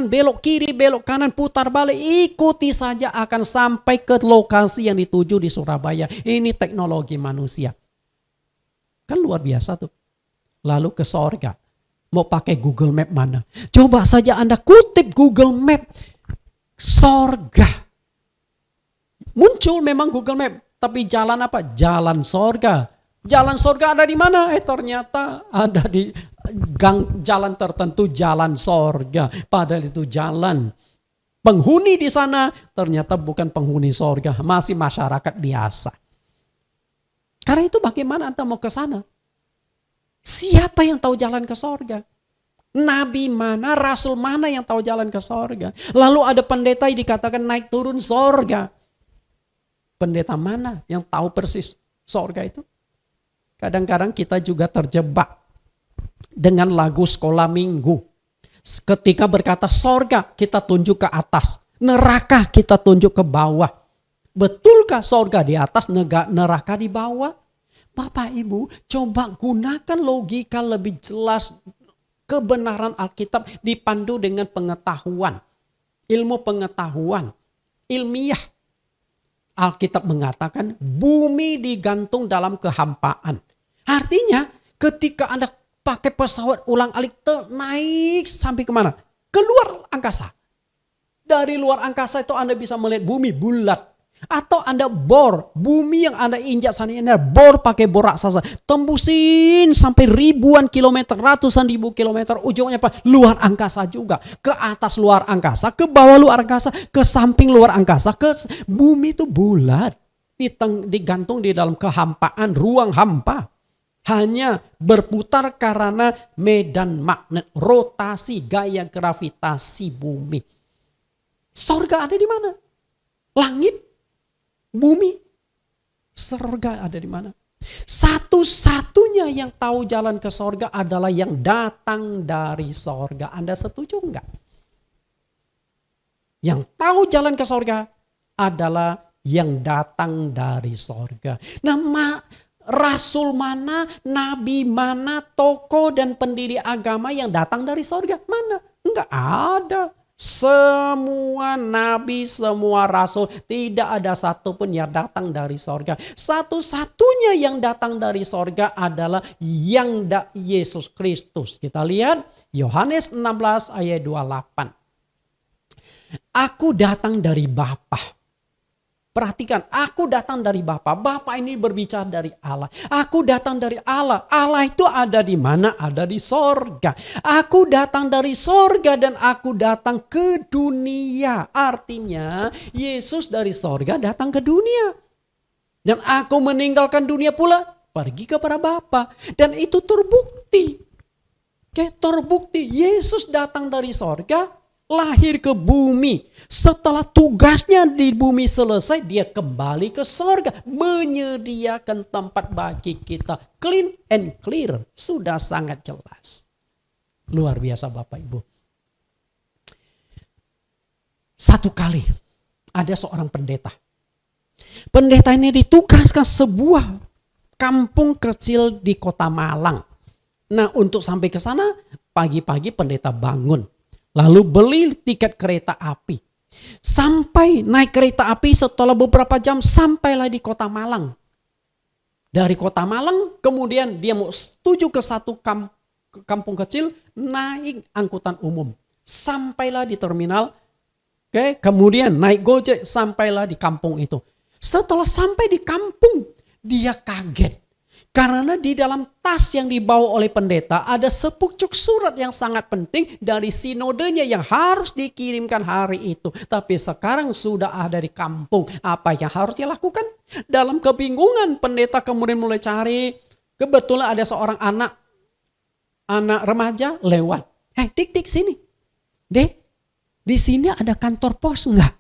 [SPEAKER 1] belok kiri, belok kanan, putar balik. Ikuti saja akan sampai ke lokasi yang dituju di Surabaya. Ini teknologi manusia. Kan luar biasa tuh. Lalu ke sorga. Mau pakai Google Map mana? Coba saja Anda kutip Google Map. Sorga. Muncul memang Google Map, tapi jalan apa? Jalan sorga. Jalan sorga ada di mana? Ternyata ada di gang jalan tertentu, jalan sorga. Padahal itu jalan. Penghuni di sana ternyata bukan penghuni sorga, masih masyarakat biasa. Karena itu bagaimana Anda mau ke sana? Siapa yang tahu jalan ke sorga? Nabi mana, rasul mana yang tahu jalan ke sorga? Lalu ada pendeta yang dikatakan naik turun sorga. Pendeta mana yang tahu persis sorga itu? Kadang-kadang kita juga terjebak dengan lagu sekolah minggu. Ketika berkata sorga, kita tunjuk ke atas. Neraka kita tunjuk ke bawah. Betulkah sorga di atas, neraka di bawah? Bapak Ibu, coba gunakan logika lebih jelas. Kebenaran Alkitab dipandu dengan pengetahuan. Ilmu pengetahuan. Ilmiah. Alkitab mengatakan bumi digantung dalam kehampaan. Artinya ketika Anda pakai pesawat ulang-alik naik sampai kemana? Keluar angkasa. Dari luar angkasa itu Anda bisa melihat bumi bulat. Atau Anda bor, bumi yang Anda injak sana ini bor pakai bor raksasa. Tembusin sampai ribuan kilometer, ratusan ribu kilometer. Ujungnya apa? Luar angkasa juga. Ke atas luar angkasa, ke bawah luar angkasa, ke samping luar angkasa. Bumi itu bulat. Digantung di dalam kehampaan, ruang hampa. Hanya berputar karena medan magnet, rotasi, gaya gravitasi bumi. Sorga ada di mana? Langit, bumi, sorga ada di mana? Satu-satunya yang tahu jalan ke sorga adalah yang datang dari sorga. Anda setuju enggak? Yang tahu jalan ke sorga adalah yang datang dari sorga. Rasul mana, nabi mana, tokoh dan pendiri agama yang datang dari sorga? Mana? Enggak ada. Semua nabi, semua rasul, tidak ada satupun yang datang dari sorga. Satu-satunya yang datang dari sorga adalah Yesus Kristus. Kita lihat Yohanes 16 ayat 28. Aku datang dari Bapa. Perhatikan, aku datang dari Bapa. Bapa ini berbicara dari Allah. Aku datang dari Allah. Allah itu ada di mana? Ada di sorga. Aku datang dari sorga dan aku datang ke dunia. Artinya Yesus dari sorga datang ke dunia. Dan aku meninggalkan dunia pula, pergi kepada Bapa. Dan itu terbukti. Terbukti Yesus datang dari sorga, lahir ke bumi. Setelah tugasnya di bumi selesai, dia kembali ke sorga. Menyediakan tempat bagi kita. Clean and clear. Sudah sangat jelas. Luar biasa Bapak Ibu. Satu kali ada seorang pendeta. Pendeta ini ditugaskan sebuah kampung kecil di kota Malang. Nah, untuk sampai ke sana, pagi-pagi pendeta bangun. Lalu beli tiket kereta api. Sampai naik kereta api setelah beberapa jam sampailah di kota Malang. Dari kota Malang kemudian dia mau tuju ke satu kampung kecil, naik angkutan umum. Sampailah di terminal. Kemudian naik Gojek sampailah di kampung itu. Setelah sampai di kampung dia kaget. Karena di dalam tas yang dibawa oleh pendeta ada sepucuk surat yang sangat penting dari sinodenya yang harus dikirimkan hari itu. Tapi sekarang sudah ada di kampung. Apa yang harus dilakukan? Dalam kebingungan pendeta kemudian mulai cari. Kebetulan ada seorang anak remaja lewat. Dik sini. Dek, di sini ada kantor pos enggak?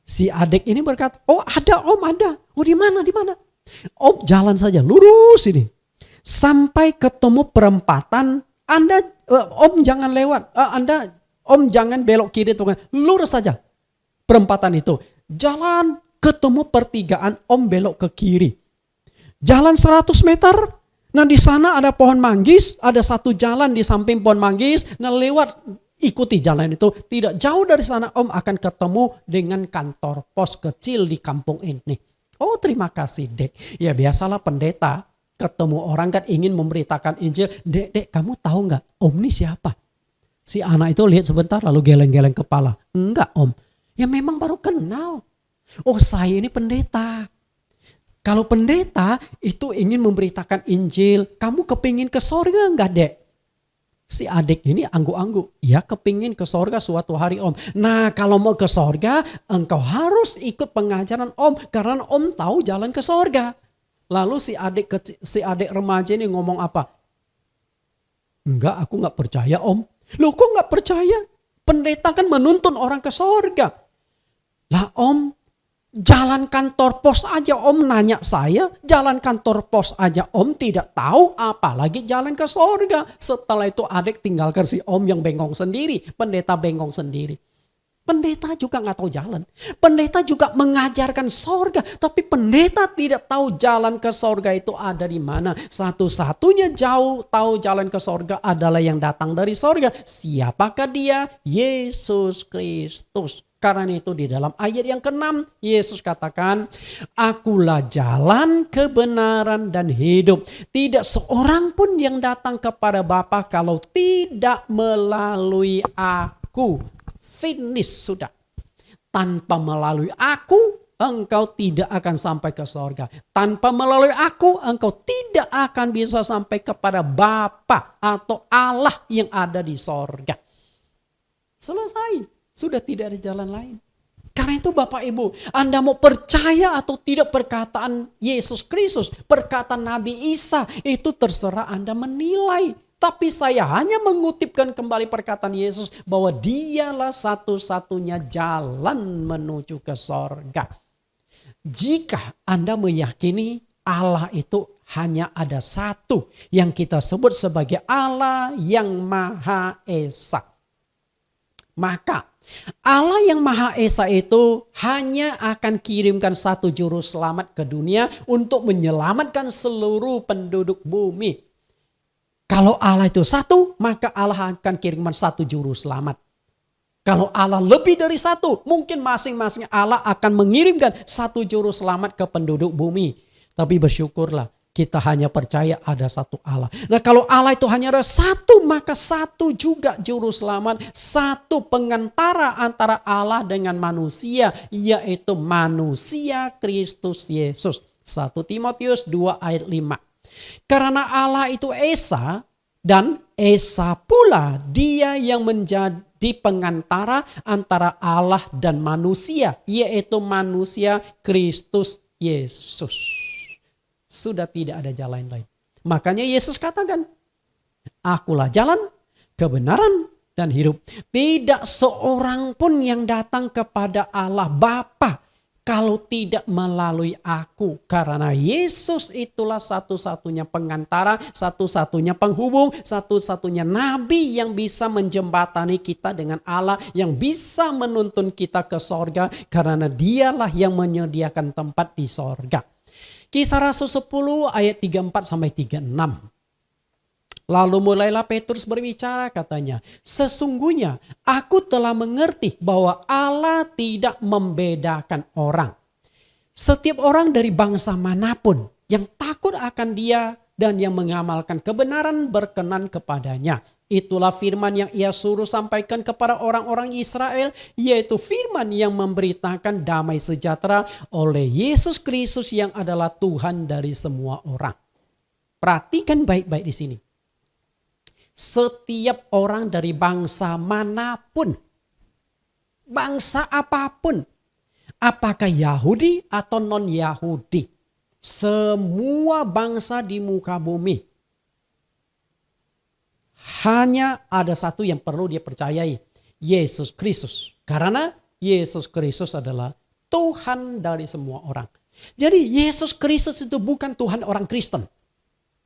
[SPEAKER 1] Si adik ini berkata, oh ada om ada. Oh di mana? Om jalan saja lurus ini. Sampai ketemu perempatan, Om jangan lewat. Om jangan belok kiri, lurus saja. Perempatan itu. Jalan ketemu pertigaan, Om belok ke kiri. Jalan 100 meter. Nah di sana ada pohon manggis, ada satu jalan di samping pohon manggis. Nah lewat, ikuti jalan itu. Tidak jauh dari sana Om akan ketemu dengan kantor pos kecil di kampung ini. Oh terima kasih Dek. Ya biasalah pendeta ketemu orang kan ingin memberitakan Injil. Dek kamu tahu gak Om ini siapa? Si anak itu lihat sebentar lalu geleng-geleng kepala. Enggak Om. Ya memang baru kenal. Oh, saya ini pendeta. Kalau pendeta itu ingin memberitakan Injil, kamu kepingin ke sorga enggak, Dek? Si adik ini angguk-angguk. Ya, kepingin ke sorga suatu hari, Om. Nah, kalau mau ke sorga, engkau harus ikut pengajaran Om. Karena Om tahu jalan ke sorga. Lalu si adik remaja ini ngomong apa? Enggak, aku enggak percaya, Om. Loh, kok enggak percaya? Pendeta kan menuntun orang ke sorga. Lah, Om, jalan kantor pos aja Om nanya saya, jalan kantor pos aja Om tidak tahu, apalagi jalan ke sorga. Setelah itu adik tinggalkan si Om yang bengong sendiri, pendeta bengong sendiri. Pendeta juga nggak tahu jalan. Pendeta juga mengajarkan sorga, tapi pendeta tidak tahu jalan ke sorga itu ada di mana. Satu-satunya tahu jalan ke sorga adalah yang datang dari sorga. Siapakah dia? Yesus Kristus. Karena itu di dalam ayat yang ke-6 Yesus katakan, akulah jalan, kebenaran dan hidup. Tidak seorang pun yang datang kepada Bapa kalau tidak melalui aku. Finish sudah. Tanpa melalui aku engkau tidak akan sampai ke sorga. Tanpa melalui aku engkau tidak akan bisa sampai kepada Bapa atau Allah yang ada di sorga. Selesai. Sudah tidak ada jalan lain. Karena itu Bapak Ibu, Anda mau percaya atau tidak perkataan Yesus Kristus, perkataan Nabi Isa, itu terserah Anda menilai. Tapi saya hanya mengutipkan kembali perkataan Yesus bahwa dialah satu-satunya jalan menuju ke sorga. Jika Anda meyakini Allah itu hanya ada satu yang kita sebut sebagai Allah yang Maha Esa, maka Allah yang Maha Esa itu hanya akan kirimkan satu juru selamat ke dunia untuk menyelamatkan seluruh penduduk bumi. Kalau Allah itu satu, maka Allah akan kirimkan satu juru selamat. Kalau Allah lebih dari satu, mungkin masing-masing Allah akan mengirimkan satu juru selamat ke penduduk bumi. Tapi bersyukurlah, kita hanya percaya ada satu Allah. Nah, kalau Allah itu hanya ada satu, maka satu juga juru selamat, satu pengantara antara Allah dengan manusia, yaitu manusia Kristus Yesus. 1 Timotius 2 ayat 5. Karena Allah itu Esa, dan Esa pula dia yang menjadi pengantara antara Allah dan manusia, yaitu manusia Kristus Yesus. Sudah tidak ada jalan lain. Makanya Yesus katakan, akulah jalan, kebenaran, dan hidup. Tidak seorang pun yang datang kepada Allah Bapa kalau tidak melalui aku. Karena Yesus itulah satu-satunya pengantara, satu-satunya penghubung, satu-satunya nabi yang bisa menjembatani kita dengan Allah, yang bisa menuntun kita ke sorga, karena dialah yang menyediakan tempat di sorga. Kisah Rasul 10 ayat 34 sampai 36. Lalu mulailah Petrus berbicara, katanya, sesungguhnya aku telah mengerti bahwa Allah tidak membedakan orang. Setiap orang dari bangsa manapun yang takut akan Dia dan yang mengamalkan kebenaran berkenan kepadanya. Itulah firman yang ia suruh sampaikan kepada orang-orang Israel, yaitu firman yang memberitakan damai sejahtera oleh Yesus Kristus yang adalah Tuhan dari semua orang. Perhatikan baik-baik di sini. Setiap orang dari bangsa manapun, bangsa apapun, apakah Yahudi atau non-Yahudi, semua bangsa di muka bumi, hanya ada satu yang perlu dia percayai, Yesus Kristus. Karena Yesus Kristus adalah Tuhan dari semua orang. Jadi Yesus Kristus itu bukan Tuhan orang Kristen.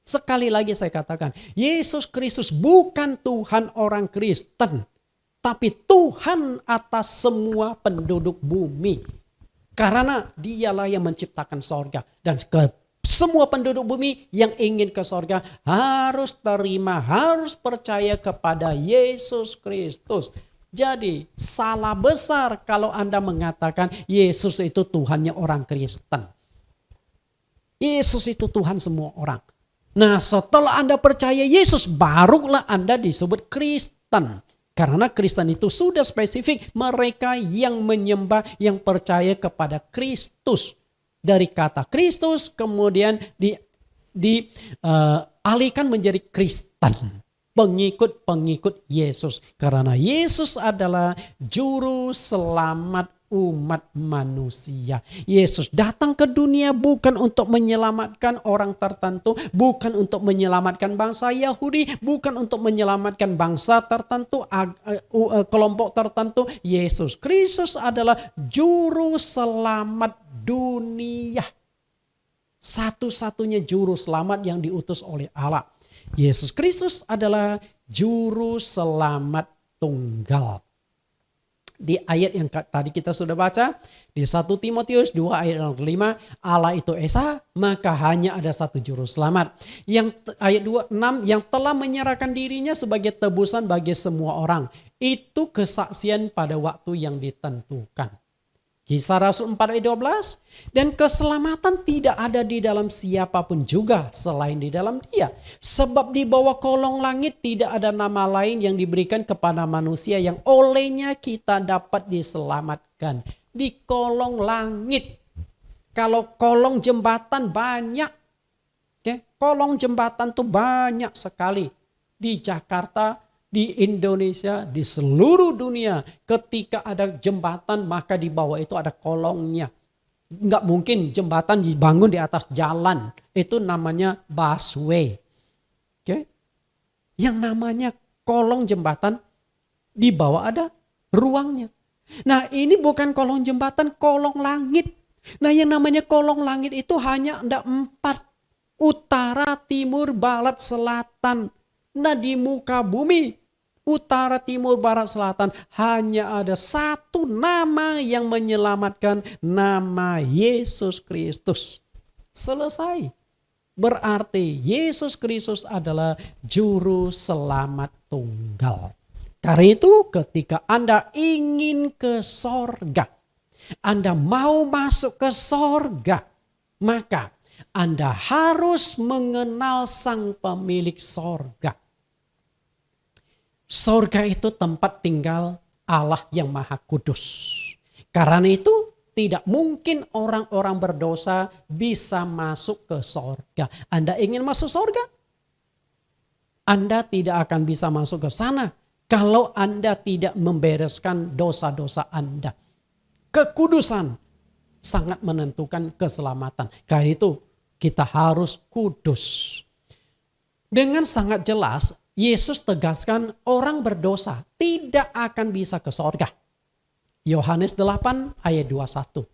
[SPEAKER 1] Sekali lagi saya katakan, Yesus Kristus bukan Tuhan orang Kristen, tapi Tuhan atas semua penduduk bumi. Karena dialah yang menciptakan sorga. Dan semua penduduk bumi yang ingin ke sorga harus terima, harus percaya kepada Yesus Kristus. Jadi salah besar kalau Anda mengatakan Yesus itu Tuhannya orang Kristen. Yesus itu Tuhan semua orang. Nah, setelah Anda percaya Yesus, barulah Anda disebut Kristen. Karena Kristen itu sudah spesifik mereka yang menyembah, yang percaya kepada Kristus. Dari kata Kristus kemudian dialihkan menjadi Kristen. Pengikut-pengikut Yesus. Karena Yesus adalah juru selamat umat manusia. Yesus datang ke dunia bukan untuk menyelamatkan orang tertentu, bukan untuk menyelamatkan bangsa Yahudi, bukan untuk menyelamatkan bangsa tertentu, kelompok tertentu. Yesus Kristus adalah juru selamat dunia. Satu-satunya juru selamat yang diutus oleh Allah. Yesus Kristus adalah juru selamat tunggal. Di ayat yang tadi kita sudah baca, di 1 Timotius 2 ayat 5, Allah itu Esa, maka hanya ada satu juru selamat. Yang ayat 26, yang telah menyerahkan dirinya sebagai tebusan bagi semua orang. Itu kesaksian pada waktu yang ditentukan. Kisah Rasul 4 ayat 12, dan keselamatan tidak ada di dalam siapapun juga selain di dalam Dia. Sebab di bawah kolong langit tidak ada nama lain yang diberikan kepada manusia yang olehnya kita dapat diselamatkan. Di kolong langit. Kalau kolong jembatan banyak. Kolong jembatan tuh banyak sekali. Di Jakarta, di Indonesia, di seluruh dunia, ketika ada jembatan maka di bawah itu ada kolongnya. Nggak mungkin jembatan dibangun di atas jalan. Itu namanya busway. Yang namanya kolong jembatan di bawah ada ruangnya. Nah ini bukan kolong jembatan, kolong langit. Nah yang namanya kolong langit itu hanya ada 4. Utara, timur, barat, selatan. Nah di muka bumi utara, timur, barat, selatan hanya ada satu nama yang menyelamatkan, nama Yesus Kristus. Selesai. Berarti Yesus Kristus adalah juru selamat tunggal. Karena itu ketika Anda ingin ke sorga, Anda mau masuk ke sorga, maka Anda harus mengenal sang pemilik sorga. Sorga itu tempat tinggal Allah yang Maha Kudus. Karena itu tidak mungkin orang-orang berdosa bisa masuk ke sorga. Anda ingin masuk sorga? Anda tidak akan bisa masuk ke sana kalau Anda tidak membereskan dosa-dosa Anda. Kekudusan sangat menentukan keselamatan. Karena itu kita harus kudus. Dengan sangat jelas Yesus tegaskan orang berdosa tidak akan bisa ke sorga. Yohanes 8 ayat 21.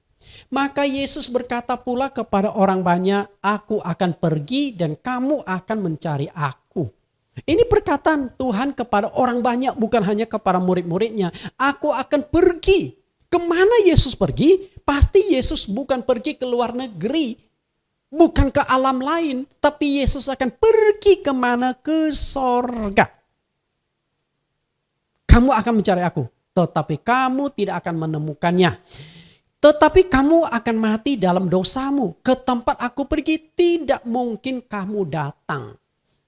[SPEAKER 1] Maka Yesus berkata pula kepada orang banyak, aku akan pergi dan kamu akan mencari aku. Ini perkataan Tuhan kepada orang banyak, bukan hanya kepada murid-muridnya. Aku akan pergi. Kemana Yesus pergi? Pasti Yesus bukan pergi ke luar negeri. Bukan ke alam lain, tapi Yesus akan pergi kemana? Ke sorga. Kamu akan mencari aku, tetapi kamu tidak akan menemukannya. Tetapi kamu akan mati dalam dosamu. Ke tempat aku pergi tidak mungkin kamu datang.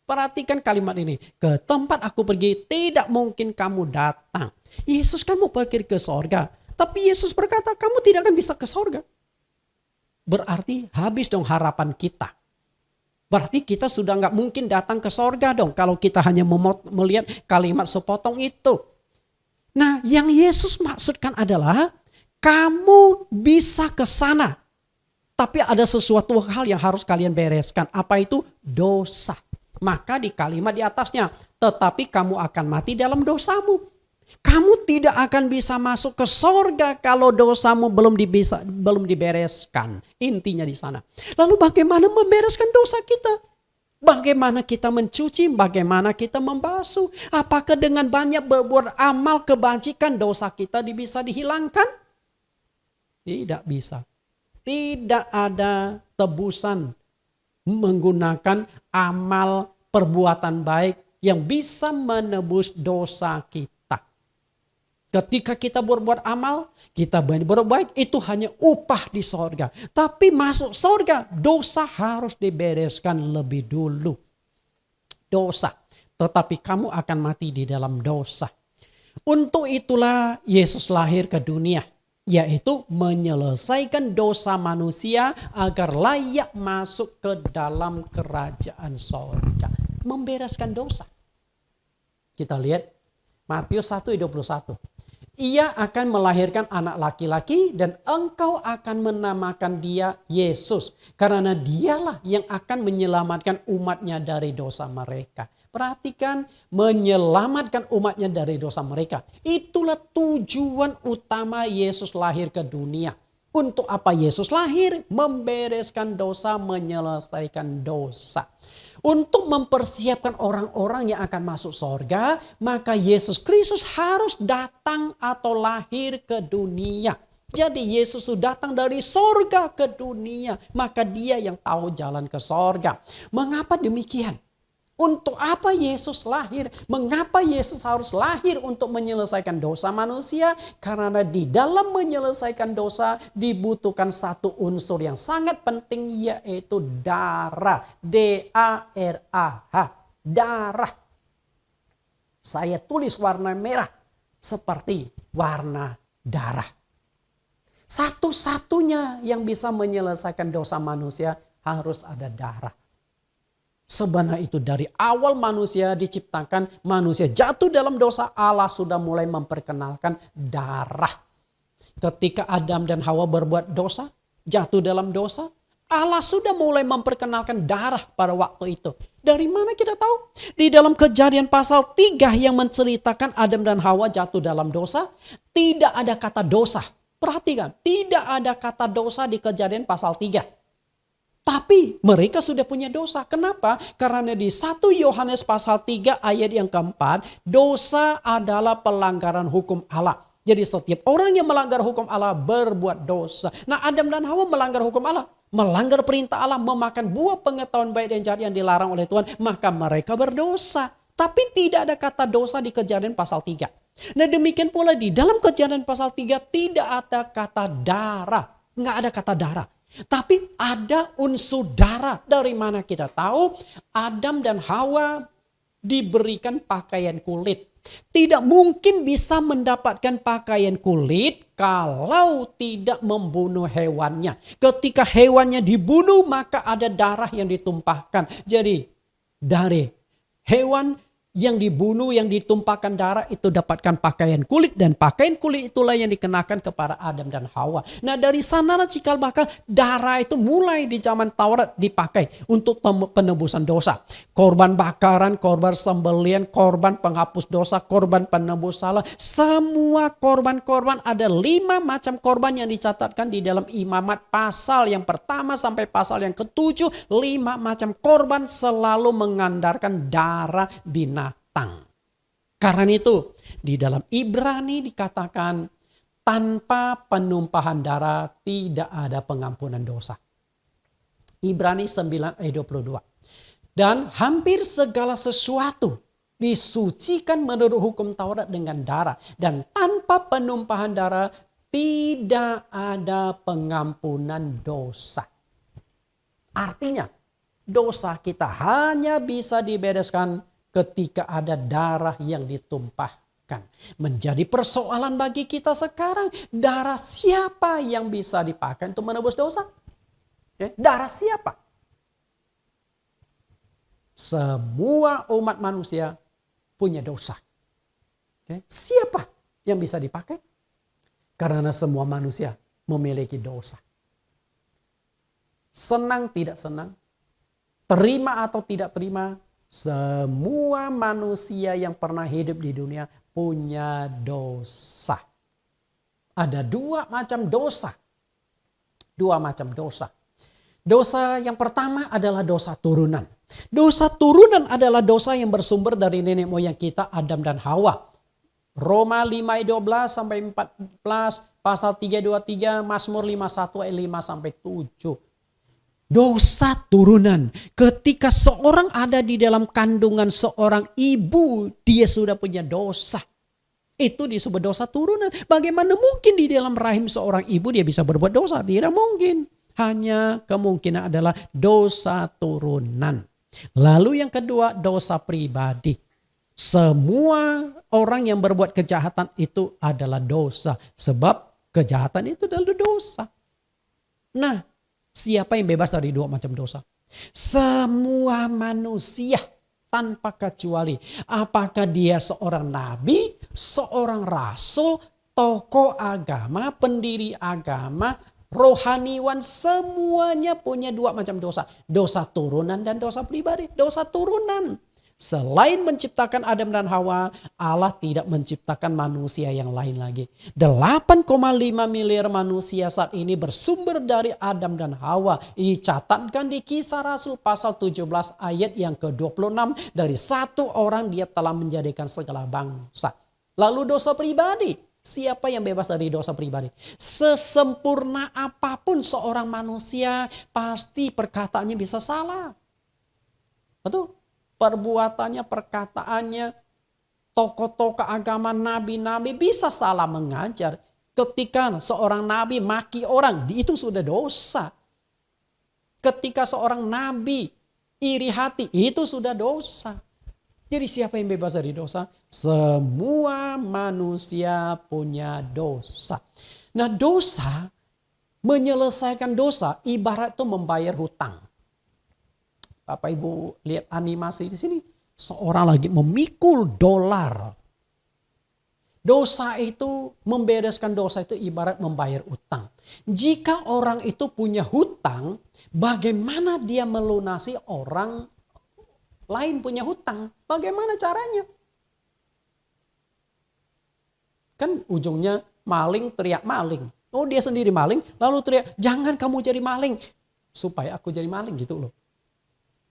[SPEAKER 1] Perhatikan kalimat ini. Ke tempat aku pergi tidak mungkin kamu datang. Yesus kan mau pergi ke sorga. Tapi Yesus berkata kamu tidak akan bisa ke sorga. Berarti habis dong harapan kita. Berarti kita sudah nggak mungkin datang ke sorga dong. Kalau kita hanya melihat kalimat sepotong itu. Nah yang Yesus maksudkan adalah kamu bisa ke sana. Tapi ada sesuatu hal yang harus kalian bereskan. Apa itu? Dosa. Maka di kalimat di atasnya. Tetapi kamu akan mati dalam dosamu. Kamu tidak akan bisa masuk ke sorga kalau dosamu belum dibereskan. Intinya di sana. Lalu bagaimana membereskan dosa kita? Bagaimana kita mencuci? Bagaimana kita membasuh? Apakah dengan banyak berbuat amal kebajikan dosa kita bisa dihilangkan? Tidak bisa. Tidak ada tebusan menggunakan amal perbuatan baik yang bisa menebus dosa kita. Ketika kita berbuat amal, kita berbuat baik, itu hanya upah di sorga. Tapi masuk sorga, dosa harus dibereskan lebih dulu. Dosa. Tetapi kamu akan mati di dalam dosa. Untuk itulah Yesus lahir ke dunia, yaitu menyelesaikan dosa manusia agar layak masuk ke dalam kerajaan sorga. Membereskan dosa. Kita lihat Matius 1:21. Ia akan melahirkan anak laki-laki dan engkau akan menamakan dia Yesus. Karena dialah yang akan menyelamatkan umatnya dari dosa mereka. Perhatikan, menyelamatkan umatnya dari dosa mereka. Itulah tujuan utama Yesus lahir ke dunia. Untuk apa Yesus lahir? Membereskan dosa, menyelesaikan dosa. Untuk mempersiapkan orang-orang yang akan masuk sorga, maka Yesus Kristus harus datang atau lahir ke dunia. Jadi Yesus sudah datang dari sorga ke dunia, maka dia yang tahu jalan ke sorga. Mengapa demikian? Untuk apa Yesus lahir? Mengapa Yesus harus lahir untuk menyelesaikan dosa manusia? Karena di dalam menyelesaikan dosa dibutuhkan satu unsur yang sangat penting, yaitu darah. D-A-R-A-H. Darah. Saya tulis warna merah seperti warna darah. Satu-satunya yang bisa menyelesaikan dosa manusia harus ada darah. Sebenarnya itu dari awal manusia diciptakan, manusia jatuh dalam dosa, Allah sudah mulai memperkenalkan darah. Ketika Adam dan Hawa berbuat dosa, jatuh dalam dosa, Allah sudah mulai memperkenalkan darah pada waktu itu. Dari mana kita tahu? Di dalam Kejadian pasal 3 yang menceritakan Adam dan Hawa jatuh dalam dosa, tidak ada kata dosa. Perhatikan, tidak ada kata dosa di Kejadian pasal 3. Tapi mereka sudah punya dosa. Kenapa? Karena di 1 Yohanes pasal 3 ayat yang keempat, dosa adalah pelanggaran hukum Allah. Jadi setiap orang yang melanggar hukum Allah berbuat dosa. Nah, Adam dan Hawa melanggar hukum Allah. Melanggar perintah Allah, memakan buah pengetahuan baik dan jahat yang dilarang oleh Tuhan. Maka mereka berdosa. Tapi tidak ada kata dosa di Kejadian pasal 3. Nah, demikian pula di dalam Kejadian pasal 3 tidak ada kata darah. Nggak ada kata darah. Tapi ada unsur darah. Dari mana kita tahu? Adam dan Hawa diberikan pakaian kulit. Tidak mungkin bisa mendapatkan pakaian kulit kalau tidak membunuh hewannya. Ketika hewannya dibunuh, maka ada darah yang ditumpahkan. Jadi dari hewan yang dibunuh, yang ditumpahkan darah itu dapatkan pakaian kulit. Dan pakaian kulit itulah yang dikenakan kepada Adam dan Hawa. Nah, dari sanalah cikal bakal darah itu mulai di zaman Taurat dipakai untuk penebusan dosa. Korban bakaran, korban sembelihan, korban penghapus dosa, korban penebus salah. Semua korban-korban, ada 5 macam korban yang dicatatkan di dalam Imamat pasal yang pertama sampai pasal yang ke-7. 5 macam korban selalu mengandalkan darah binatang. Karena itu di dalam Ibrani dikatakan tanpa penumpahan darah tidak ada pengampunan dosa. Ibrani 9 ayat 22. Dan hampir segala sesuatu disucikan menurut hukum Taurat dengan darah. Dan tanpa penumpahan darah tidak ada pengampunan dosa. Artinya dosa kita hanya bisa dibereskan ketika ada darah yang ditumpahkan. Menjadi persoalan bagi kita sekarang, darah siapa yang bisa dipakai untuk menebus dosa? Darah siapa? Semua umat manusia punya dosa. Siapa yang bisa dipakai? Karena semua manusia memiliki dosa. Senang tidak senang, terima atau tidak terima, semua manusia yang pernah hidup di dunia punya dosa. Ada 2 macam dosa. 2 macam dosa. Dosa yang pertama adalah dosa turunan. Dosa turunan adalah dosa yang bersumber dari nenek moyang kita Adam dan Hawa. Roma 5 ayat 12 sampai 14, pasal 323, Mazmur 51 ayat 5 sampai 7. Dosa turunan. Ketika seorang ada di dalam kandungan seorang ibu, dia sudah punya dosa. Itu disebut dosa turunan. Bagaimana mungkin di dalam rahim seorang ibu dia bisa berbuat dosa? Tidak mungkin. Hanya kemungkinan adalah dosa turunan. Lalu yang kedua, dosa pribadi. Semua orang yang berbuat kejahatan itu adalah dosa. Sebab kejahatan itu adalah dosa. Nah, siapa yang bebas dari dua macam dosa? Semua manusia tanpa kecuali. Apakah dia seorang nabi, seorang rasul, tokoh agama, pendiri agama, rohaniwan, semuanya punya dua macam dosa. Dosa turunan dan dosa pribadi. Dosa turunan. Selain menciptakan Adam dan Hawa, Allah tidak menciptakan manusia yang lain lagi. 8,5 miliar manusia saat ini bersumber dari Adam dan Hawa. Dicatatkan di Kisah Rasul pasal 17 ayat yang ke-26. Dari satu orang dia telah menjadikan segala bangsa. Lalu dosa pribadi. Siapa yang bebas dari dosa pribadi? Sesempurna apapun seorang manusia, pasti perkataannya bisa salah. Betul? Perbuatannya, perkataannya, tokoh-tokoh agama, nabi-nabi bisa salah mengajar. Ketika seorang nabi maki orang, itu sudah dosa. Ketika seorang nabi iri hati, itu sudah dosa. Jadi siapa yang bebas dari dosa? Semua manusia punya dosa. Nah, dosa, menyelesaikan dosa ibarat itu membayar hutang. Bapak Ibu lihat animasi di sini. Seorang lagi memikul dolar. Dosa itu, membereskan dosa itu ibarat membayar utang. Jika orang itu punya hutang, bagaimana dia melunasi orang lain punya hutang? Bagaimana caranya? Kan ujungnya maling teriak maling. Oh, dia sendiri maling, lalu teriak, jangan kamu jadi maling. Supaya aku jadi maling gitu loh.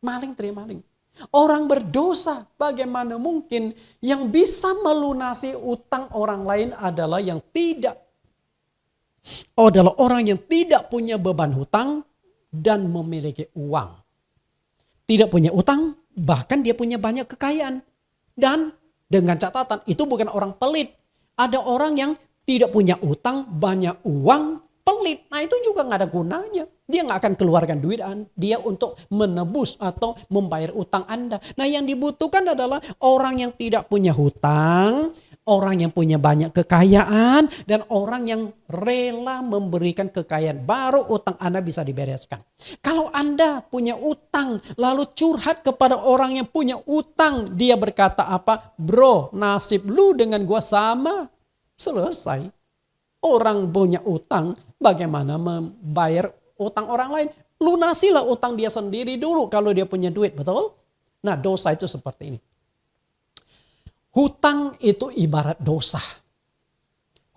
[SPEAKER 1] Maling teriak maling. Orang berdosa, bagaimana mungkin yang bisa melunasi utang orang lain adalah orang yang tidak punya beban hutang dan memiliki uang. Tidak punya utang, bahkan dia punya banyak kekayaan. Dan dengan catatan itu bukan orang pelit. Ada orang yang tidak punya utang, banyak uang, pelit. Nah itu juga gak ada gunanya. Dia gak akan keluarkan duit dia untuk menebus atau membayar utang Anda. Nah yang dibutuhkan adalah orang yang tidak punya hutang, orang yang punya banyak kekayaan, dan orang yang rela memberikan kekayaan. Baru utang Anda bisa dibereskan. Kalau Anda punya utang, lalu curhat kepada orang yang punya utang. Dia berkata apa? Bro, nasib lu dengan gua sama. Selesai. Orang punya utang, bagaimana membayar utang orang lain? Lunasilah utang dia sendiri dulu kalau dia punya duit, betul? Nah dosa itu seperti ini. Hutang itu ibarat dosa.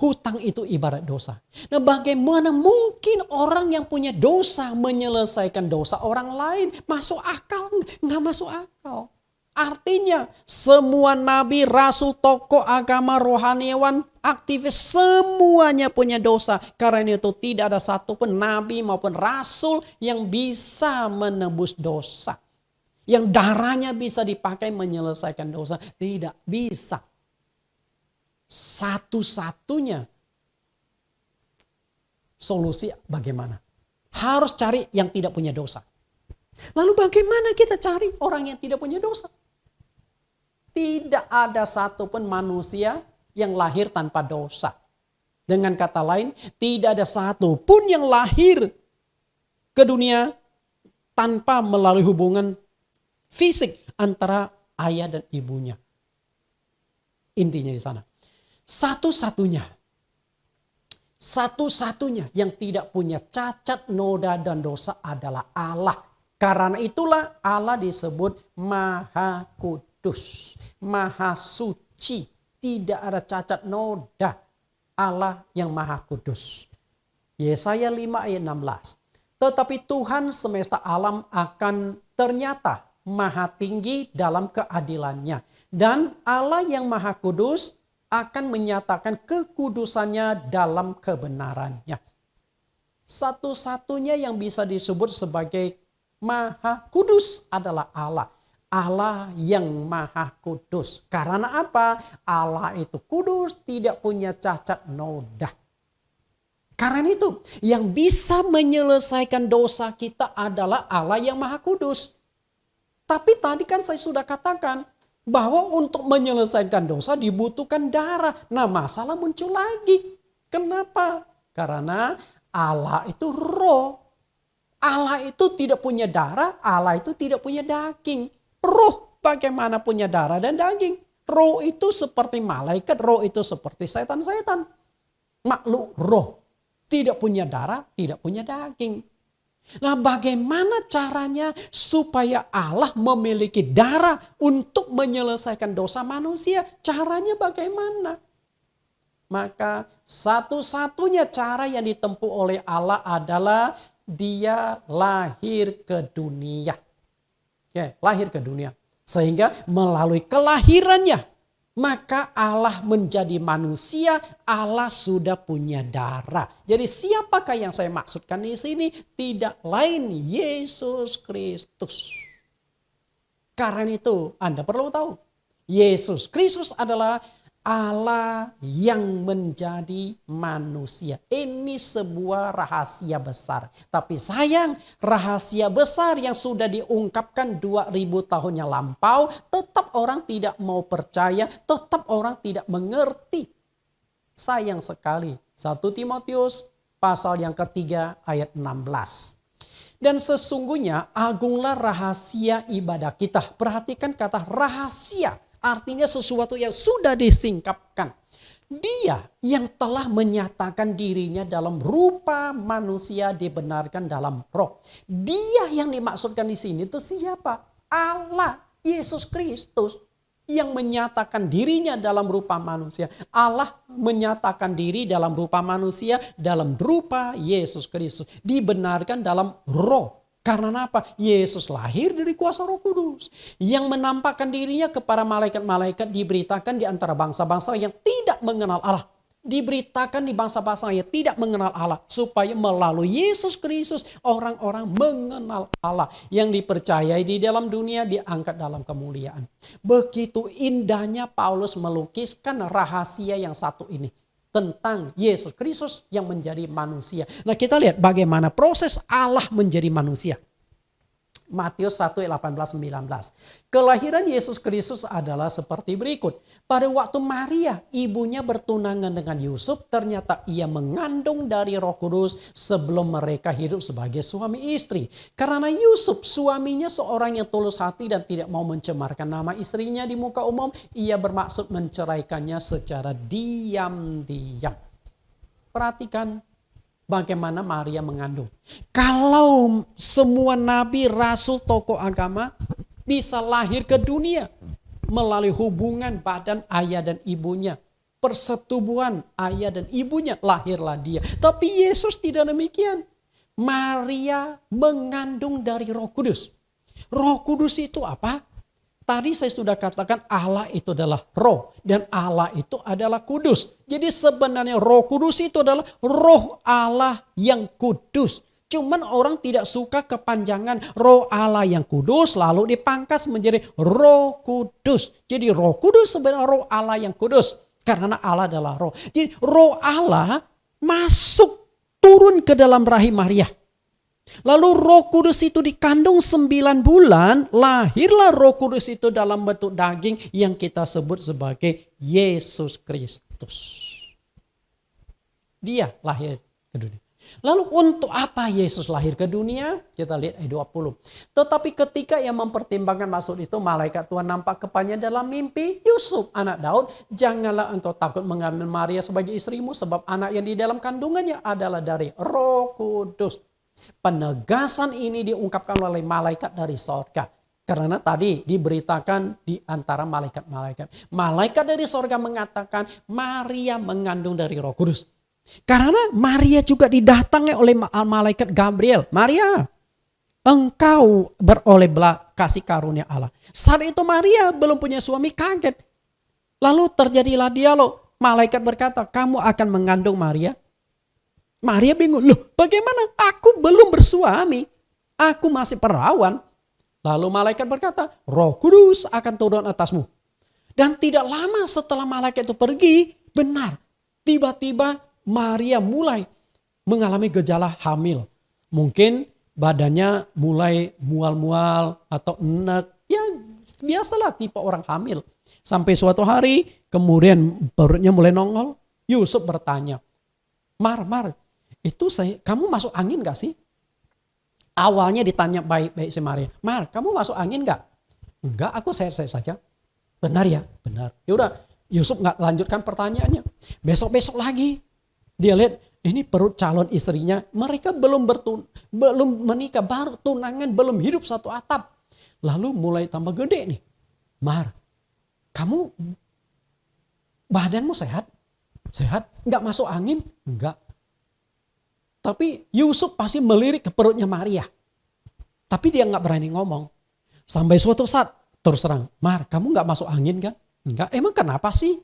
[SPEAKER 1] Hutang itu ibarat dosa. Nah bagaimana mungkin orang yang punya dosa menyelesaikan dosa orang lain? Masuk akal? Nggak masuk akal. Artinya semua nabi, rasul, tokoh agama, rohaniawan, aktivis semuanya punya dosa. Karena itu tidak ada satupun nabi maupun rasul yang bisa menebus dosa. Yang darahnya bisa dipakai menyelesaikan dosa. Tidak bisa. Satu-satunya solusi bagaimana? Harus cari yang tidak punya dosa. Lalu bagaimana kita cari orang yang tidak punya dosa? Tidak ada satupun manusia yang lahir tanpa dosa. Dengan kata lain, tidak ada satupun yang lahir ke dunia tanpa melalui hubungan fisik antara ayah dan ibunya. Intinya di sana. Satu-satunya yang tidak punya cacat, noda, dan dosa adalah Allah. Karena itulah Allah disebut Maha Kudus, Maha Suci, tidak ada cacat noda. Allah yang Maha Kudus. Yesaya 5 ayat 16. Tetapi Tuhan semesta alam akan ternyata Maha tinggi dalam keadilannya. Dan Allah yang Maha Kudus akan menyatakan kekudusannya dalam kebenarannya. Satu-satunya yang bisa disebut sebagai Maha Kudus adalah Allah. Allah yang Maha Kudus. Karena apa? Allah itu kudus, tidak punya cacat noda. Karena itu yang bisa menyelesaikan dosa kita adalah Allah yang Maha Kudus. Tapi tadi kan saya sudah katakan, Bahwa untuk menyelesaikan dosa dibutuhkan darah. Nah, masalah muncul lagi. Kenapa? Karena Allah itu roh. Allah itu tidak punya darah, Allah itu tidak punya daging. Roh bagaimana punya darah dan daging? Roh itu seperti malaikat, roh itu seperti setan-setan. Makhluk roh. Tidak punya darah, tidak punya daging. Nah, bagaimana caranya supaya Allah memiliki darah untuk menyelesaikan dosa manusia? Caranya bagaimana? Maka satu-satunya cara yang ditempuh oleh Allah adalah dia lahir ke dunia. Ya, lahir ke dunia. Sehingga melalui kelahirannya, maka Allah menjadi manusia, Allah sudah punya darah. Jadi siapakah yang saya maksudkan di sini? Tidak lain Yesus Kristus. Karena itu Anda perlu tahu, Yesus Kristus adalah Allah yang menjadi manusia. Ini sebuah rahasia besar. Tapi sayang, rahasia besar yang sudah diungkapkan 2000 tahun yang lampau, tetap orang tidak mau percaya, tetap orang tidak mengerti. Sayang sekali. 1 Timotius pasal yang ketiga ayat 16. Dan sesungguhnya agunglah rahasia ibadah kita. Perhatikan kata rahasia. Artinya sesuatu yang sudah disingkapkan. Dia yang telah menyatakan dirinya dalam rupa manusia dibenarkan dalam roh. Dia yang dimaksudkan di sini itu siapa? Allah, Yesus Kristus yang menyatakan dirinya dalam rupa manusia. Allah menyatakan diri dalam rupa manusia, dalam rupa Yesus Kristus. Dibenarkan dalam roh. Karena apa? Yesus lahir dari kuasa Roh Kudus. Yang menampakkan dirinya kepada malaikat-malaikat, diberitakan di antara bangsa-bangsa yang tidak mengenal Allah. Diberitakan di bangsa-bangsa yang tidak mengenal Allah. Supaya melalui Yesus Kristus orang-orang mengenal Allah. Yang dipercayai di dalam dunia diangkat dalam kemuliaan. Begitu indahnya Paulus melukiskan rahasia yang satu ini. Tentang Yesus Kristus yang menjadi manusia. Nah, kita lihat bagaimana proses Allah menjadi manusia. Matius 1 ayat 18-19. Kelahiran Yesus Kristus adalah seperti berikut. Pada waktu Maria ibunya bertunangan dengan Yusuf, ternyata ia mengandung dari Roh Kudus sebelum mereka hidup sebagai suami istri. Karena Yusuf suaminya seorang yang tulus hati dan tidak mau mencemarkan nama istrinya di muka umum, ia bermaksud menceraikannya secara diam-diam. Perhatikan bagaimana Maria mengandung. Kalau semua nabi, rasul, tokoh agama bisa lahir ke dunia melalui hubungan badan ayah dan ibunya. Persetubuhan ayah dan ibunya, lahirlah dia. Tapi Yesus tidak demikian. Maria mengandung dari Roh Kudus. Roh Kudus itu apa? Tadi saya sudah katakan Allah itu adalah roh dan Allah itu adalah kudus. Jadi sebenarnya Roh Kudus itu adalah roh Allah yang kudus. Cuman orang tidak suka kepanjangan Roh Allah yang kudus lalu dipangkas menjadi Roh Kudus. Jadi Roh Kudus sebenarnya roh Allah yang kudus karena Allah adalah roh. Jadi roh Allah masuk turun ke dalam rahim Maria. Lalu Roh Kudus itu dikandung 9 bulan, lahirlah Roh Kudus itu dalam bentuk daging yang kita sebut sebagai Yesus Kristus. Dia lahir ke dunia. Lalu untuk apa Yesus lahir ke dunia? Kita lihat ayat 20. Tetapi ketika ia mempertimbangkan maksud itu, malaikat Tuhan nampak kepadanya dalam mimpi. Yusuf, anak Daud, janganlah engkau takut mengambil Maria sebagai istrimu, sebab anak yang di dalam kandungannya adalah dari Roh Kudus. Penegasan ini diungkapkan oleh malaikat dari sorga. Karena tadi diberitakan di antara malaikat-malaikat. Malaikat dari sorga mengatakan Maria mengandung dari Roh Kudus. Karena Maria juga didatangi oleh malaikat Gabriel. Maria, engkau beroleh kasih karunia Allah. Saat itu Maria belum punya suami, kaget. Lalu terjadilah dialog. Malaikat berkata, kamu akan mengandung Maria. Maria bingung, loh bagaimana? Aku belum bersuami, aku masih perawan. Lalu malaikat berkata, Roh Kudus akan turun atasmu. Dan tidak lama setelah malaikat itu pergi, benar, tiba-tiba Maria mulai mengalami gejala hamil. Mungkin badannya mulai mual-mual atau enek. Ya Biasalah tipe orang hamil. Sampai suatu hari kemudian perutnya mulai nongol. Yusuf bertanya, Mar, kamu masuk angin gak sih? Awalnya ditanya baik-baik si Maria. Mar, kamu masuk angin gak? Enggak, aku sehat-sehat saja. Benar ya? Benar. Yaudah, Yusuf gak lanjutkan pertanyaannya. Besok-besok lagi. Dia lihat, ini perut calon istrinya. Mereka belum menikah, baru tunangan, belum hidup satu atap. Lalu mulai tambah gede nih. Mar, kamu badanmu sehat? Sehat? Enggak masuk angin? Enggak. Tapi Yusuf pasti melirik ke perutnya Maria. Tapi dia enggak berani ngomong. Sampai suatu saat terus terang, Mar, kamu enggak masuk angin kan? Enggak. Emang kenapa sih?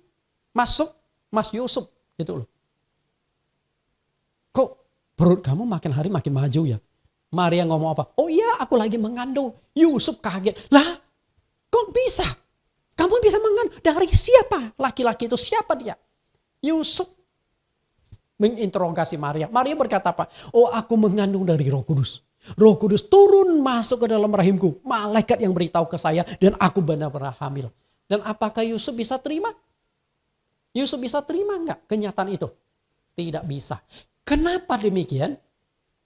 [SPEAKER 1] Masuk, Mas Yusuf. Gitu loh. Kok perut kamu makin hari makin maju ya? Maria ngomong apa? Oh iya, aku lagi mengandung. Yusuf kaget. Lah, kok bisa? Kamu bisa mengandung dari siapa? Laki-laki itu siapa dia? Yusuf menginterogasi Maria. Maria berkata apa? Oh, aku mengandung dari Roh Kudus. Roh Kudus turun masuk ke dalam rahimku. Malaikat yang beritahu ke saya dan aku benar-benar hamil. Dan apakah Yusuf bisa terima? Yusuf bisa terima enggak kenyataan itu? Tidak bisa. Kenapa demikian?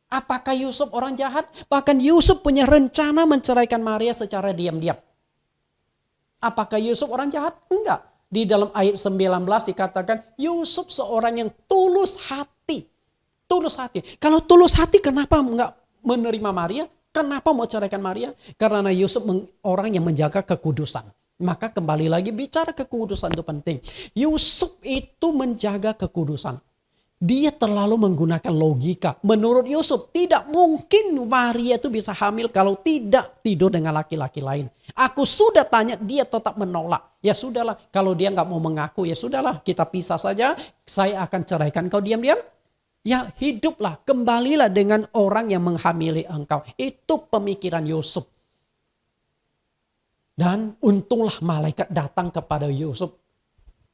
[SPEAKER 1] Apakah Yusuf orang jahat? Bahkan Yusuf punya rencana menceraikan Maria secara diam-diam. Apakah Yusuf orang jahat? Enggak. Di dalam ayat 19 dikatakan Yusuf seorang yang tulus hati. Tulus hati. Kalau tulus hati kenapa enggak menerima Maria? Kenapa mau ceraikan Maria? Karena Yusuf orang yang menjaga kekudusan. Maka kembali lagi bicara kekudusan itu penting. Yusuf itu menjaga kekudusan. Dia terlalu menggunakan logika. Menurut Yusuf tidak mungkin Maria itu bisa hamil kalau tidak tidur dengan laki-laki lain. Aku sudah tanya, dia tetap menolak. Ya sudahlah, kalau dia nggak mau mengaku ya sudahlah, kita pisah saja. Saya akan ceraikan kau diam-diam. Ya hiduplah, kembalilah dengan orang yang menghamili engkau. Itu pemikiran Yusuf. Dan untunglah malaikat datang kepada Yusuf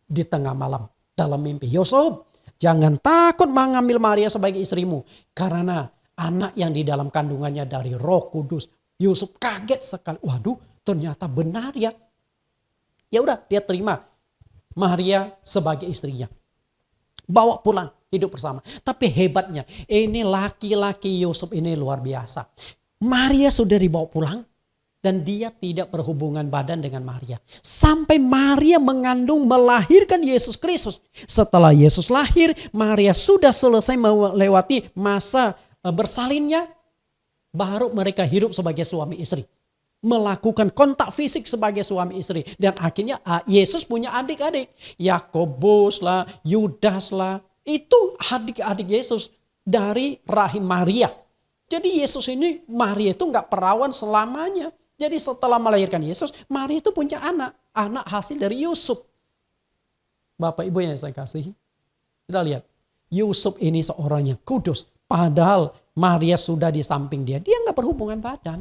[SPEAKER 1] di tengah malam dalam mimpi. Yusuf, jangan takut mengambil Maria sebagai istrimu. Karena anak yang di dalam kandungannya dari Roh Kudus. Yusuf kaget sekali. Waduh, ternyata benar ya. Ya udah, dia terima Maria sebagai istrinya. Bawa pulang, hidup bersama. Tapi hebatnya, ini laki-laki Yusuf ini luar biasa. Maria sudah dibawa pulang. Dan dia tidak berhubungan badan dengan Maria. Sampai Maria mengandung melahirkan Yesus Kristus. Setelah Yesus lahir, Maria sudah selesai melewati masa bersalinnya. Baru mereka hidup sebagai suami istri. Melakukan kontak fisik sebagai suami istri. Dan akhirnya Yesus punya adik-adik. Yakobus lah, Yudas lah. Itu adik-adik Yesus dari rahim Maria. Jadi Yesus ini, Maria itu gak perawan selamanya. Jadi setelah melahirkan Yesus, Maria itu punya anak. Anak hasil dari Yusuf. Bapak Ibu yang saya kasihi. Kita lihat. Yusuf ini seorang yang kudus. Padahal Maria sudah di samping dia. Dia gak berhubungan badan.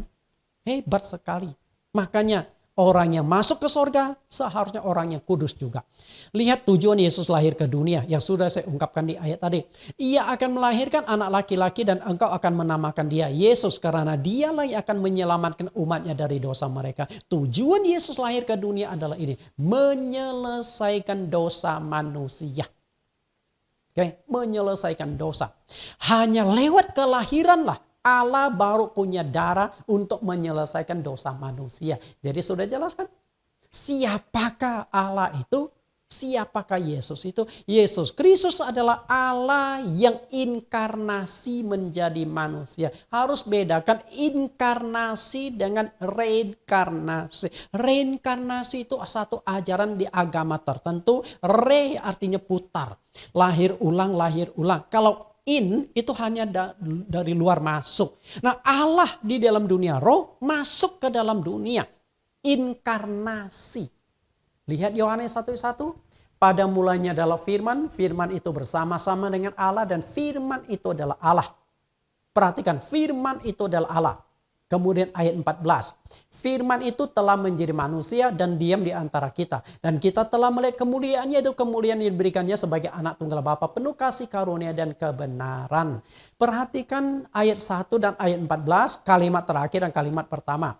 [SPEAKER 1] Hebat sekali. Makanya orang yang masuk ke sorga seharusnya orang yang kudus juga. Lihat tujuan Yesus lahir ke dunia yang sudah saya ungkapkan di ayat tadi. Ia akan melahirkan anak laki-laki dan engkau akan menamakan dia Yesus. Karena dialah yang akan menyelamatkan umatnya dari dosa mereka. Tujuan Yesus lahir ke dunia adalah ini. Menyelesaikan dosa manusia. Oke, menyelesaikan dosa. Hanya lewat kelahiranlah Allah baru punya darah untuk menyelesaikan dosa manusia. Jadi sudah jelas kan? Siapakah Allah itu? Siapakah Yesus itu? Yesus Kristus adalah Allah yang inkarnasi menjadi manusia. Harus bedakan inkarnasi dengan reinkarnasi. Reinkarnasi itu satu ajaran di agama tertentu. Re artinya putar. Lahir ulang, lahir ulang. Kalau in itu hanya dari luar masuk. Nah Allah di dalam dunia roh masuk ke dalam dunia. Inkarnasi. Lihat Yohanes 1:1. Pada mulanya adalah firman. Firman itu bersama-sama dengan Allah. Dan firman itu adalah Allah. Perhatikan firman itu adalah Allah. Kemudian ayat 14. Firman itu telah menjadi manusia dan diam di antara kita. Dan kita telah melihat kemuliaannya, itu kemuliaan yang diberikannya sebagai anak tunggal Bapa, penuh kasih karunia dan kebenaran. Perhatikan ayat 1 dan ayat 14, kalimat terakhir dan kalimat pertama.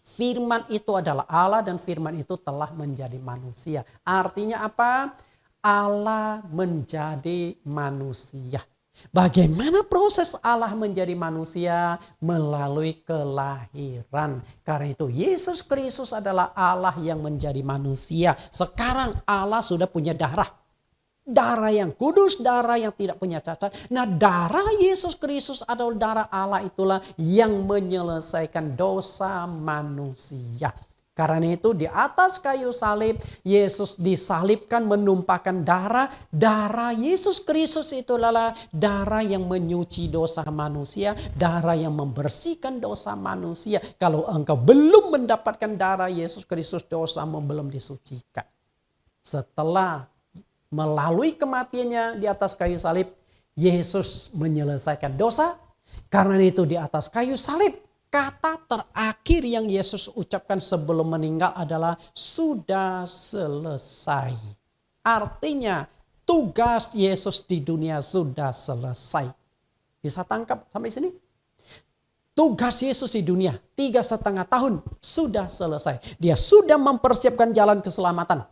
[SPEAKER 1] Firman itu adalah Allah dan firman itu telah menjadi manusia. Artinya apa? Allah menjadi manusia. Bagaimana proses Allah menjadi manusia? Melalui kelahiran. Karena itu Yesus Kristus adalah Allah yang menjadi manusia. Sekarang Allah sudah punya darah. Darah yang kudus, darah yang tidak punya cacat. Nah, darah Yesus Kristus adalah darah Allah, itulah yang menyelesaikan dosa manusia. Karena itu di atas kayu salib Yesus disalibkan menumpahkan darah. Darah Yesus Kristus itu adalah darah yang menyuci dosa manusia. Darah yang membersihkan dosa manusia. Kalau engkau belum mendapatkan darah Yesus Kristus, dosamu belum disucikan. Setelah melalui kematiannya di atas kayu salib, Yesus menyelesaikan dosa. Karena itu di atas kayu salib, kata terakhir yang Yesus ucapkan sebelum meninggal adalah sudah selesai. Artinya tugas Yesus di dunia sudah selesai. Bisa tangkap sampai sini? Tugas Yesus di dunia 3,5 tahun sudah selesai. Dia sudah mempersiapkan jalan keselamatan.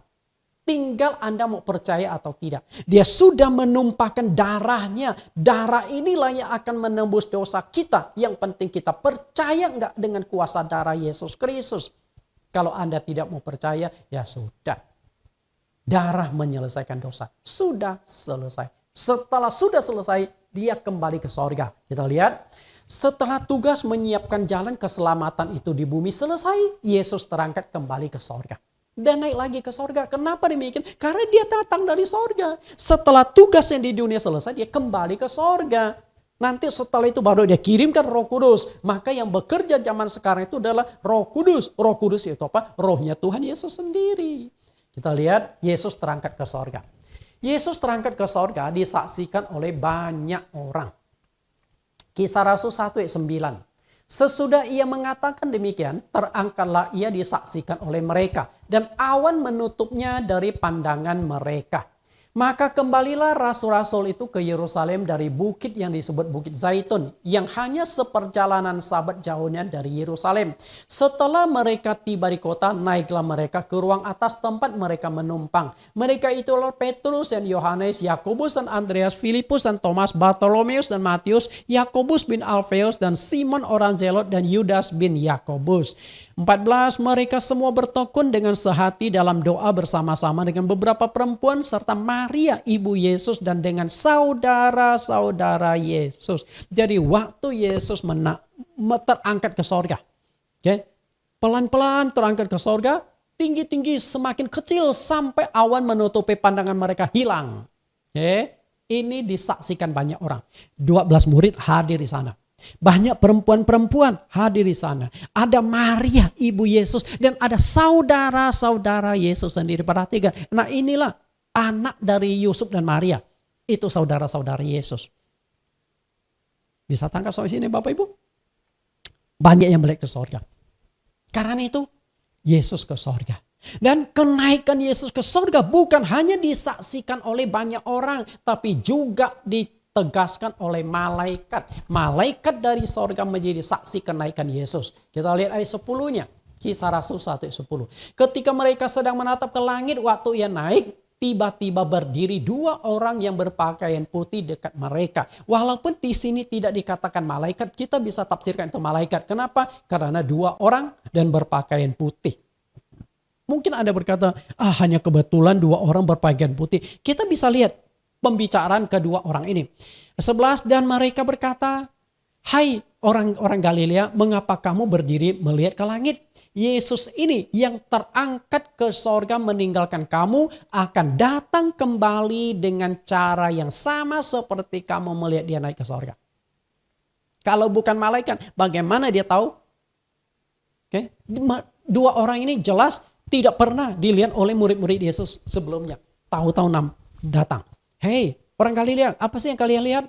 [SPEAKER 1] Tinggal Anda mau percaya atau tidak. Dia sudah menumpahkan darahnya. Darah inilah yang akan menembus dosa kita. Yang penting kita percaya enggak dengan kuasa darah Yesus Kristus. Kalau Anda tidak mau percaya, ya sudah. Darah menyelesaikan dosa. Sudah selesai. Setelah sudah selesai, dia kembali ke sorga. Kita lihat. Setelah tugas menyiapkan jalan keselamatan itu di bumi selesai, Yesus terangkat kembali ke sorga. Dan naik lagi ke sorga. Kenapa demikian? Karena dia datang dari sorga. Setelah tugasnya di dunia selesai, dia kembali ke sorga. Nanti setelah itu baru dia kirimkan Roh Kudus. Maka yang bekerja zaman sekarang itu adalah Roh Kudus. Roh Kudus itu apa? Rohnya Tuhan Yesus sendiri. Kita lihat Yesus terangkat ke sorga. Yesus terangkat ke sorga disaksikan oleh banyak orang. Kisah Rasul 1 ayat 9. Sesudah ia mengatakan demikian, terangkatlah ia disaksikan oleh mereka. Dan awan menutupnya dari pandangan mereka. Maka kembalilah rasul-rasul itu ke Yerusalem dari bukit yang disebut Bukit Zaitun. Yang hanya seperjalanan sabat jauhnya dari Yerusalem. Setelah mereka tiba di kota, naiklah mereka ke ruang atas tempat mereka menumpang. Mereka itulah Petrus dan Yohanes, Yakobus dan Andreas, Filipus dan Thomas, Bartolomeus dan Matius, Yakobus bin Alfeus dan Simon orang Zelot dan Yudas bin Yakobus. 14. Mereka semua bertekun dengan sehati dalam doa bersama-sama dengan beberapa perempuan serta Maria ibu Yesus dan dengan saudara-saudara Yesus. Jadi waktu Yesus terangkat ke sorga. Okay? Pelan-pelan terangkat ke sorga. Tinggi-tinggi semakin kecil sampai awan menutupi pandangan mereka hilang. Okay? Ini disaksikan banyak orang. 12 murid hadir di sana. Banyak perempuan-perempuan hadir di sana. Ada Maria ibu Yesus dan ada saudara-saudara Yesus sendiri. Perhatikan. Nah inilah anak dari Yusuf dan Maria. Itu saudara-saudara Yesus. Bisa tangkap sampai sini Bapak Ibu? Banyak yang melihat ke sorga. Karena itu Yesus ke sorga. Dan kenaikan Yesus ke sorga bukan hanya disaksikan oleh banyak orang. Tapi juga ditegaskan oleh malaikat. Malaikat dari sorga menjadi saksi kenaikan Yesus. Kita lihat ayat 10-nya. Kisah Rasul 1 ayat 10. Ketika mereka sedang menatap ke langit waktu ia naik, tiba-tiba berdiri 2 orang yang berpakaian putih dekat mereka. Walaupun di sini tidak dikatakan malaikat, kita bisa tafsirkan itu malaikat. Kenapa? Karena 2 orang dan berpakaian putih. Mungkin Anda berkata, hanya kebetulan 2 orang berpakaian putih. Kita bisa lihat pembicaraan kedua orang ini. 11, dan mereka berkata, hai orang-orang Galilea, mengapa kamu berdiri melihat ke langit? Yesus ini yang terangkat ke sorga meninggalkan kamu akan datang kembali dengan cara yang sama seperti kamu melihat dia naik ke sorga. Kalau bukan malaikat, bagaimana dia tahu? Okay. 2 orang ini jelas tidak pernah dilihat oleh murid-murid Yesus sebelumnya. Tahu-tahu datang. Hei orang Galilea, apa sih yang kalian lihat?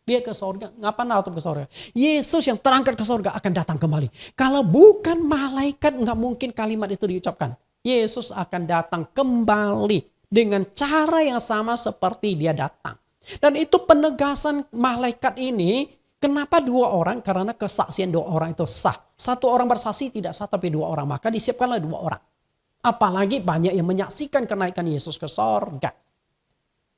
[SPEAKER 1] Lihat ke sorga. Ngapa natap ke sorga? Yesus yang terangkat ke sorga akan datang kembali. Kalau bukan malaikat nggak mungkin kalimat itu diucapkan. Yesus akan datang kembali dengan cara yang sama seperti dia datang. Dan itu penegasan malaikat ini Kenapa dua orang? Karena kesaksian dua orang itu sah. Satu orang bersaksi tidak sah, tapi dua orang. Maka disiapkanlah dua orang. Apalagi banyak yang menyaksikan kenaikan Yesus ke sorga.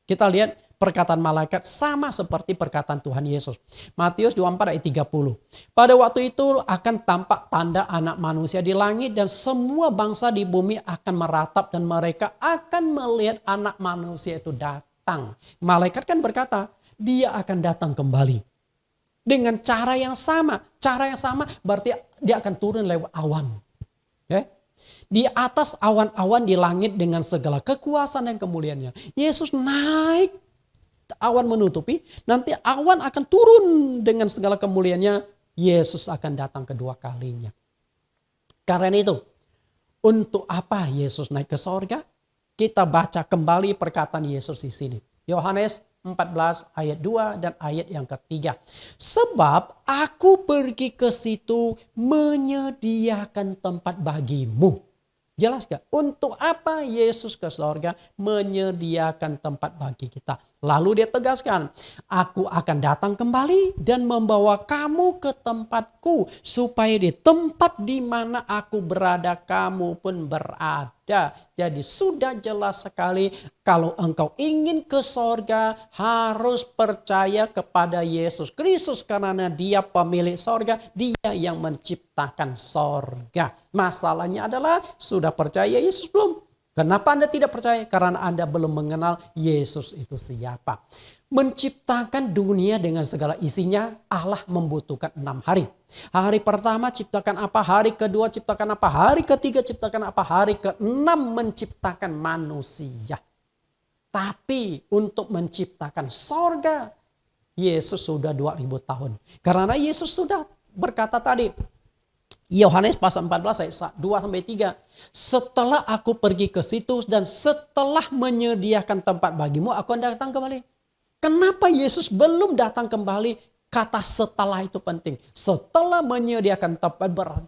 [SPEAKER 1] Kita lihat perkataan malaikat sama seperti perkataan Tuhan Yesus. Matius 24 ayat 30. Pada waktu itu akan tampak tanda anak manusia di langit dan semua bangsa di bumi akan meratap dan mereka akan melihat anak manusia itu datang. Malaikat kan berkata, dia akan datang kembali. Dengan cara yang sama. Cara yang sama berarti dia akan turun lewat awan. Ya. Di atas awan-awan di langit dengan segala kekuasaan dan kemuliaannya. Yesus naik, awan menutupi, nanti awan akan turun dengan segala kemuliaannya. Yesus akan datang kedua kalinya. Karena itu, untuk apa Yesus naik ke sorga? Kita baca kembali perkataan Yesus di sini. Yohanes 14 ayat 2 dan ayat yang ketiga. Sebab aku pergi ke situ menyediakan tempat bagimu. Jelas gak? Untuk apa Yesus ke sorga? Menyediakan tempat bagi kita. Lalu dia tegaskan, aku akan datang kembali dan membawa kamu ke tempatku. Supaya di tempat di mana aku berada, kamu pun berada. Jadi sudah jelas sekali, kalau engkau ingin ke sorga, harus percaya kepada Yesus Kristus. Karena dia pemilik sorga, dia yang menciptakan sorga. Masalahnya adalah, sudah percaya Yesus belum? Kenapa Anda tidak percaya? Karena Anda belum mengenal Yesus itu siapa. Menciptakan dunia dengan segala isinya, Allah membutuhkan 6 hari. Hari pertama ciptakan apa? Hari kedua ciptakan apa? Hari ketiga ciptakan apa? Hari ke-6 menciptakan manusia. Tapi untuk menciptakan sorga, Yesus sudah 2000 tahun. Karena Yesus sudah berkata tadi, Yohanes pasal 14 ayat 2-3. Setelah aku pergi ke situ dan setelah menyediakan tempat bagimu, aku akan datang kembali. Kenapa Yesus belum datang kembali? Kata setelah itu penting. Setelah menyediakan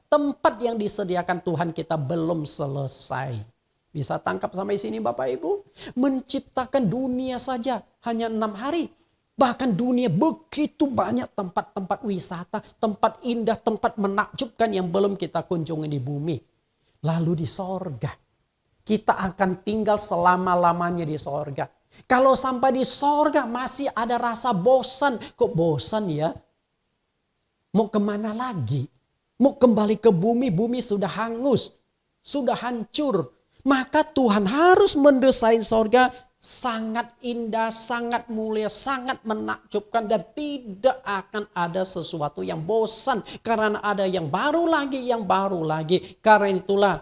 [SPEAKER 1] tempat yang disediakan Tuhan kita belum selesai. Bisa tangkap sampai sini Bapak Ibu? Menciptakan dunia saja hanya 6 hari. Bahkan dunia begitu banyak tempat-tempat wisata, tempat indah, tempat menakjubkan yang belum kita kunjungi di bumi. Lalu di sorga, kita akan tinggal selama-lamanya di sorga. Kalau sampai di sorga masih ada rasa bosan, kok bosan ya? Mau kemana lagi? Mau kembali ke bumi, bumi sudah hangus, sudah hancur. Maka Tuhan harus mendesain sorga sangat indah, sangat mulia, sangat menakjubkan dan tidak akan ada sesuatu yang bosan. Karena ada yang baru lagi, yang baru lagi. Karena itulah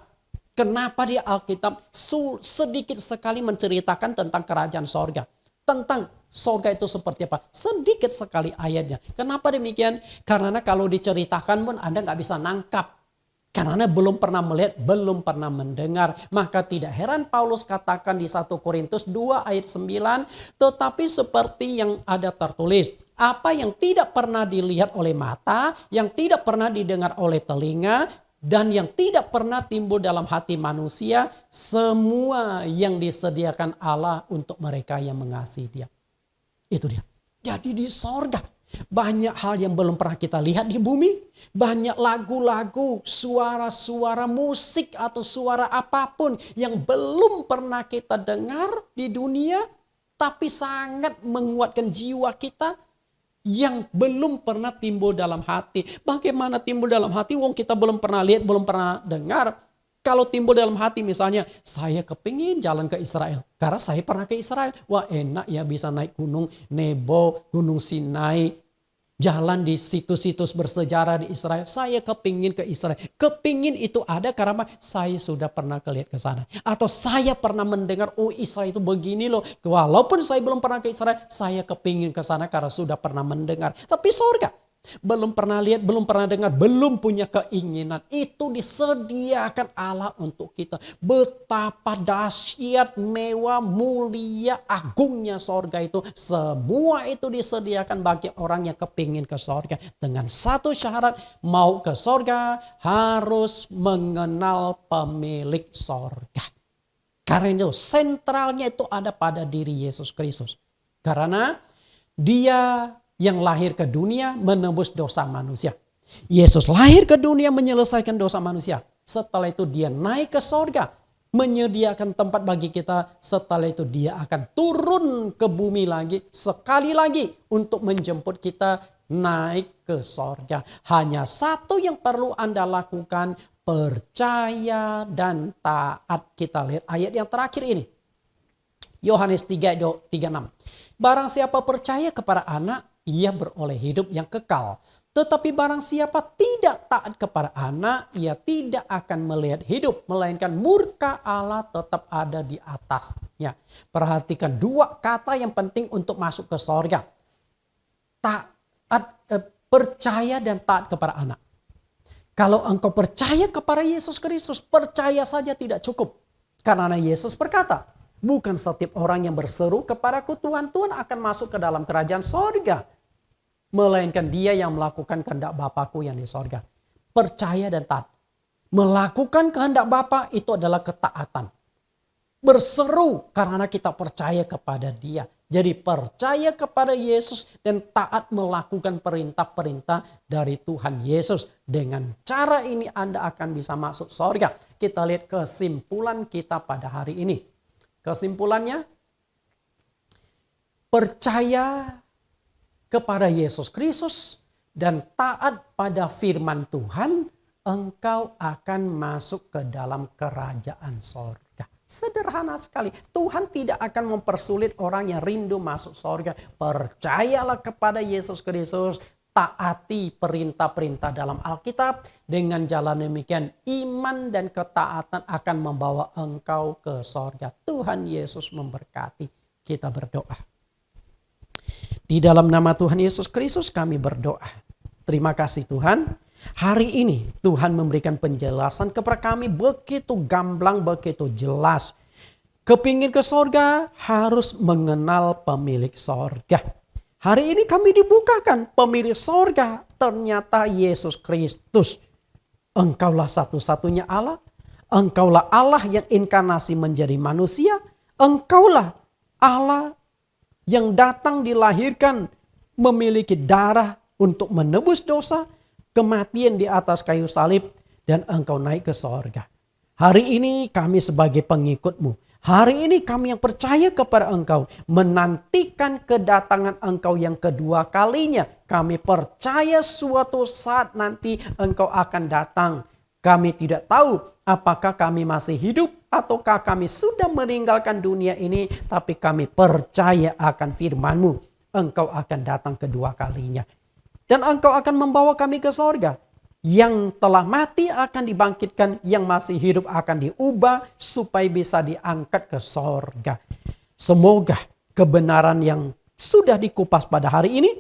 [SPEAKER 1] kenapa di Alkitab sedikit sekali menceritakan tentang kerajaan sorga. Tentang sorga itu seperti apa. Sedikit sekali ayatnya. Kenapa demikian? Karena kalau diceritakan pun Anda nggak bisa nangkap. Karena belum pernah melihat, belum pernah mendengar. Maka tidak heran Paulus katakan di 1 Korintus 2 ayat 9. Tetapi seperti yang ada tertulis. Apa yang tidak pernah dilihat oleh mata, yang tidak pernah didengar oleh telinga, dan yang tidak pernah timbul dalam hati manusia. Semua yang disediakan Allah untuk mereka yang mengasihi dia. Itu dia. Jadi di sorga. Banyak hal yang belum pernah kita lihat di bumi. Banyak lagu-lagu, suara-suara musik atau suara apapun yang belum pernah kita dengar di dunia. Tapi sangat menguatkan jiwa kita yang belum pernah timbul dalam hati. Bagaimana timbul dalam hati? Wong kita belum pernah lihat, belum pernah dengar. Kalau timbul dalam hati misalnya, saya kepingin jalan ke Israel. Karena saya pernah ke Israel. Wah enak ya bisa naik gunung Nebo, gunung Sinai. Jalan di situs-situs bersejarah di Israel. Saya kepingin ke Israel. Kepingin itu ada karena saya sudah pernah lihat ke sana. Atau saya pernah mendengar, oh Israel itu begini loh. Walaupun saya belum pernah ke Israel, saya kepingin ke sana karena sudah pernah mendengar. Tapi sorga. Belum pernah lihat, belum pernah dengar, belum punya keinginan. Itu disediakan Allah untuk kita. Betapa dahsyat, mewah, mulia, agungnya sorga itu. Semua itu disediakan bagi orang yang kepingin ke sorga. Dengan satu syarat, mau ke sorga harus mengenal pemilik sorga. Karena itu sentralnya itu ada pada diri Yesus Kristus. Karena dia yang lahir ke dunia menebus dosa manusia. Yesus lahir ke dunia menyelesaikan dosa manusia. Setelah itu dia naik ke sorga, menyediakan tempat bagi kita. Setelah itu dia akan turun ke bumi lagi, sekali lagi untuk menjemput kita naik ke sorga. Hanya satu yang perlu Anda lakukan, percaya dan taat. Kita lihat ayat yang terakhir ini. Yohanes 3:36. Barang siapa percaya kepada anak, ia beroleh hidup yang kekal. Tetapi barang siapa tidak taat kepada anak, ia tidak akan melihat hidup, melainkan murka Allah tetap ada di atasnya. Perhatikan dua kata yang penting untuk masuk ke sorga. Percaya dan taat kepada anak. Kalau engkau percaya kepada Yesus Kristus, percaya saja tidak cukup. Karena Yesus berkata, bukan setiap orang yang berseru kepadaku Tuhan, Tuhan akan masuk ke dalam kerajaan sorga. Melainkan dia yang melakukan kehendak Bapakku yang di sorga. Percaya dan taat. Melakukan kehendak Bapa itu adalah ketaatan. Berseru karena kita percaya kepada dia. Jadi percaya kepada Yesus dan taat melakukan perintah-perintah dari Tuhan Yesus. Dengan cara ini Anda akan bisa masuk sorga. Kita lihat kesimpulan kita pada hari ini. Kesimpulannya, percaya kepada Yesus Kristus dan taat pada firman Tuhan, engkau akan masuk ke dalam kerajaan sorga. Sederhana sekali. Tuhan tidak akan mempersulit orang yang rindu masuk sorga. Percayalah kepada Yesus Kristus. Taati perintah-perintah dalam Alkitab. Dengan jalan demikian, iman dan ketaatan akan membawa engkau ke sorga. Tuhan Yesus memberkati. Kita berdoa. Di dalam nama Tuhan Yesus Kristus kami berdoa. Terima kasih Tuhan. Hari ini Tuhan memberikan penjelasan kepada kami begitu gamblang, begitu jelas. Kepingin ke sorga harus mengenal pemilik sorga. Hari ini kami dibukakan pemilik sorga ternyata Yesus Kristus. Engkaulah satu-satunya Allah. Engkaulah Allah yang inkarnasi menjadi manusia. Engkaulah Allah yang datang dilahirkan memiliki darah untuk menebus dosa, kematian di atas kayu salib, dan engkau naik ke sorga. Hari ini kami sebagai pengikut-Mu, hari ini kami yang percaya kepada engkau, menantikan kedatangan engkau yang kedua kalinya. Kami percaya suatu saat nanti engkau akan datang. Kami tidak tahu apakah kami masih hidup ataukah kami sudah meninggalkan dunia ini. Tapi kami percaya akan firman-Mu. Engkau akan datang kedua kalinya. Dan engkau akan membawa kami ke sorga. Yang telah mati akan dibangkitkan. Yang masih hidup akan diubah supaya bisa diangkat ke sorga. Semoga kebenaran yang sudah dikupas pada hari ini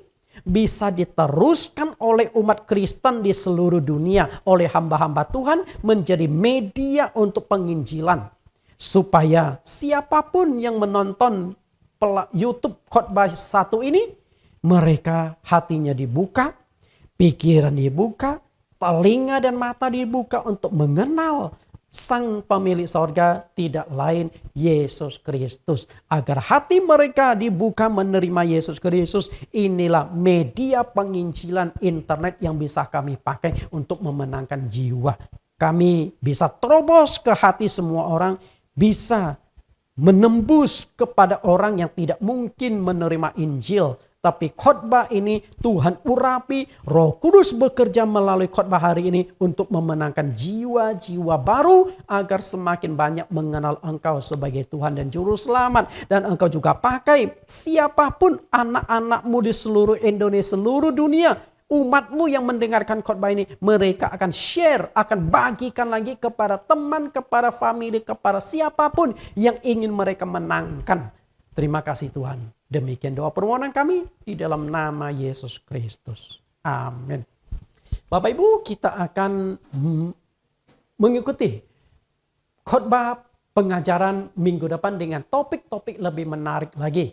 [SPEAKER 1] bisa diteruskan oleh umat Kristen di seluruh dunia, oleh hamba-hamba Tuhan menjadi media untuk penginjilan. Supaya siapapun yang menonton YouTube khotbah satu ini, mereka hatinya dibuka, pikiran dibuka, telinga dan mata dibuka untuk mengenal Sang pemilik sorga tidak lain Yesus Kristus. Agar hati mereka dibuka menerima Yesus Kristus. Inilah media penginjilan internet yang bisa kami pakai untuk memenangkan jiwa. Kami bisa terobos ke hati semua orang. Bisa menembus kepada orang yang tidak mungkin menerima Injil. Tapi khotbah ini Tuhan urapi, Roh Kudus bekerja melalui khotbah hari ini untuk memenangkan jiwa-jiwa baru agar semakin banyak mengenal Engkau sebagai Tuhan dan Juru Selamat. Dan Engkau juga pakai siapapun anak-anak-Mu di seluruh Indonesia, seluruh dunia, umat-Mu yang mendengarkan khotbah ini, mereka akan share, akan bagikan lagi kepada teman, kepada family, kepada siapapun yang ingin mereka menangkan. Terima kasih Tuhan. Demikian doa permohonan kami di dalam nama Yesus Kristus. Amin. Bapak Ibu, kita akan mengikuti khotbah pengajaran minggu depan dengan topik-topik lebih menarik lagi.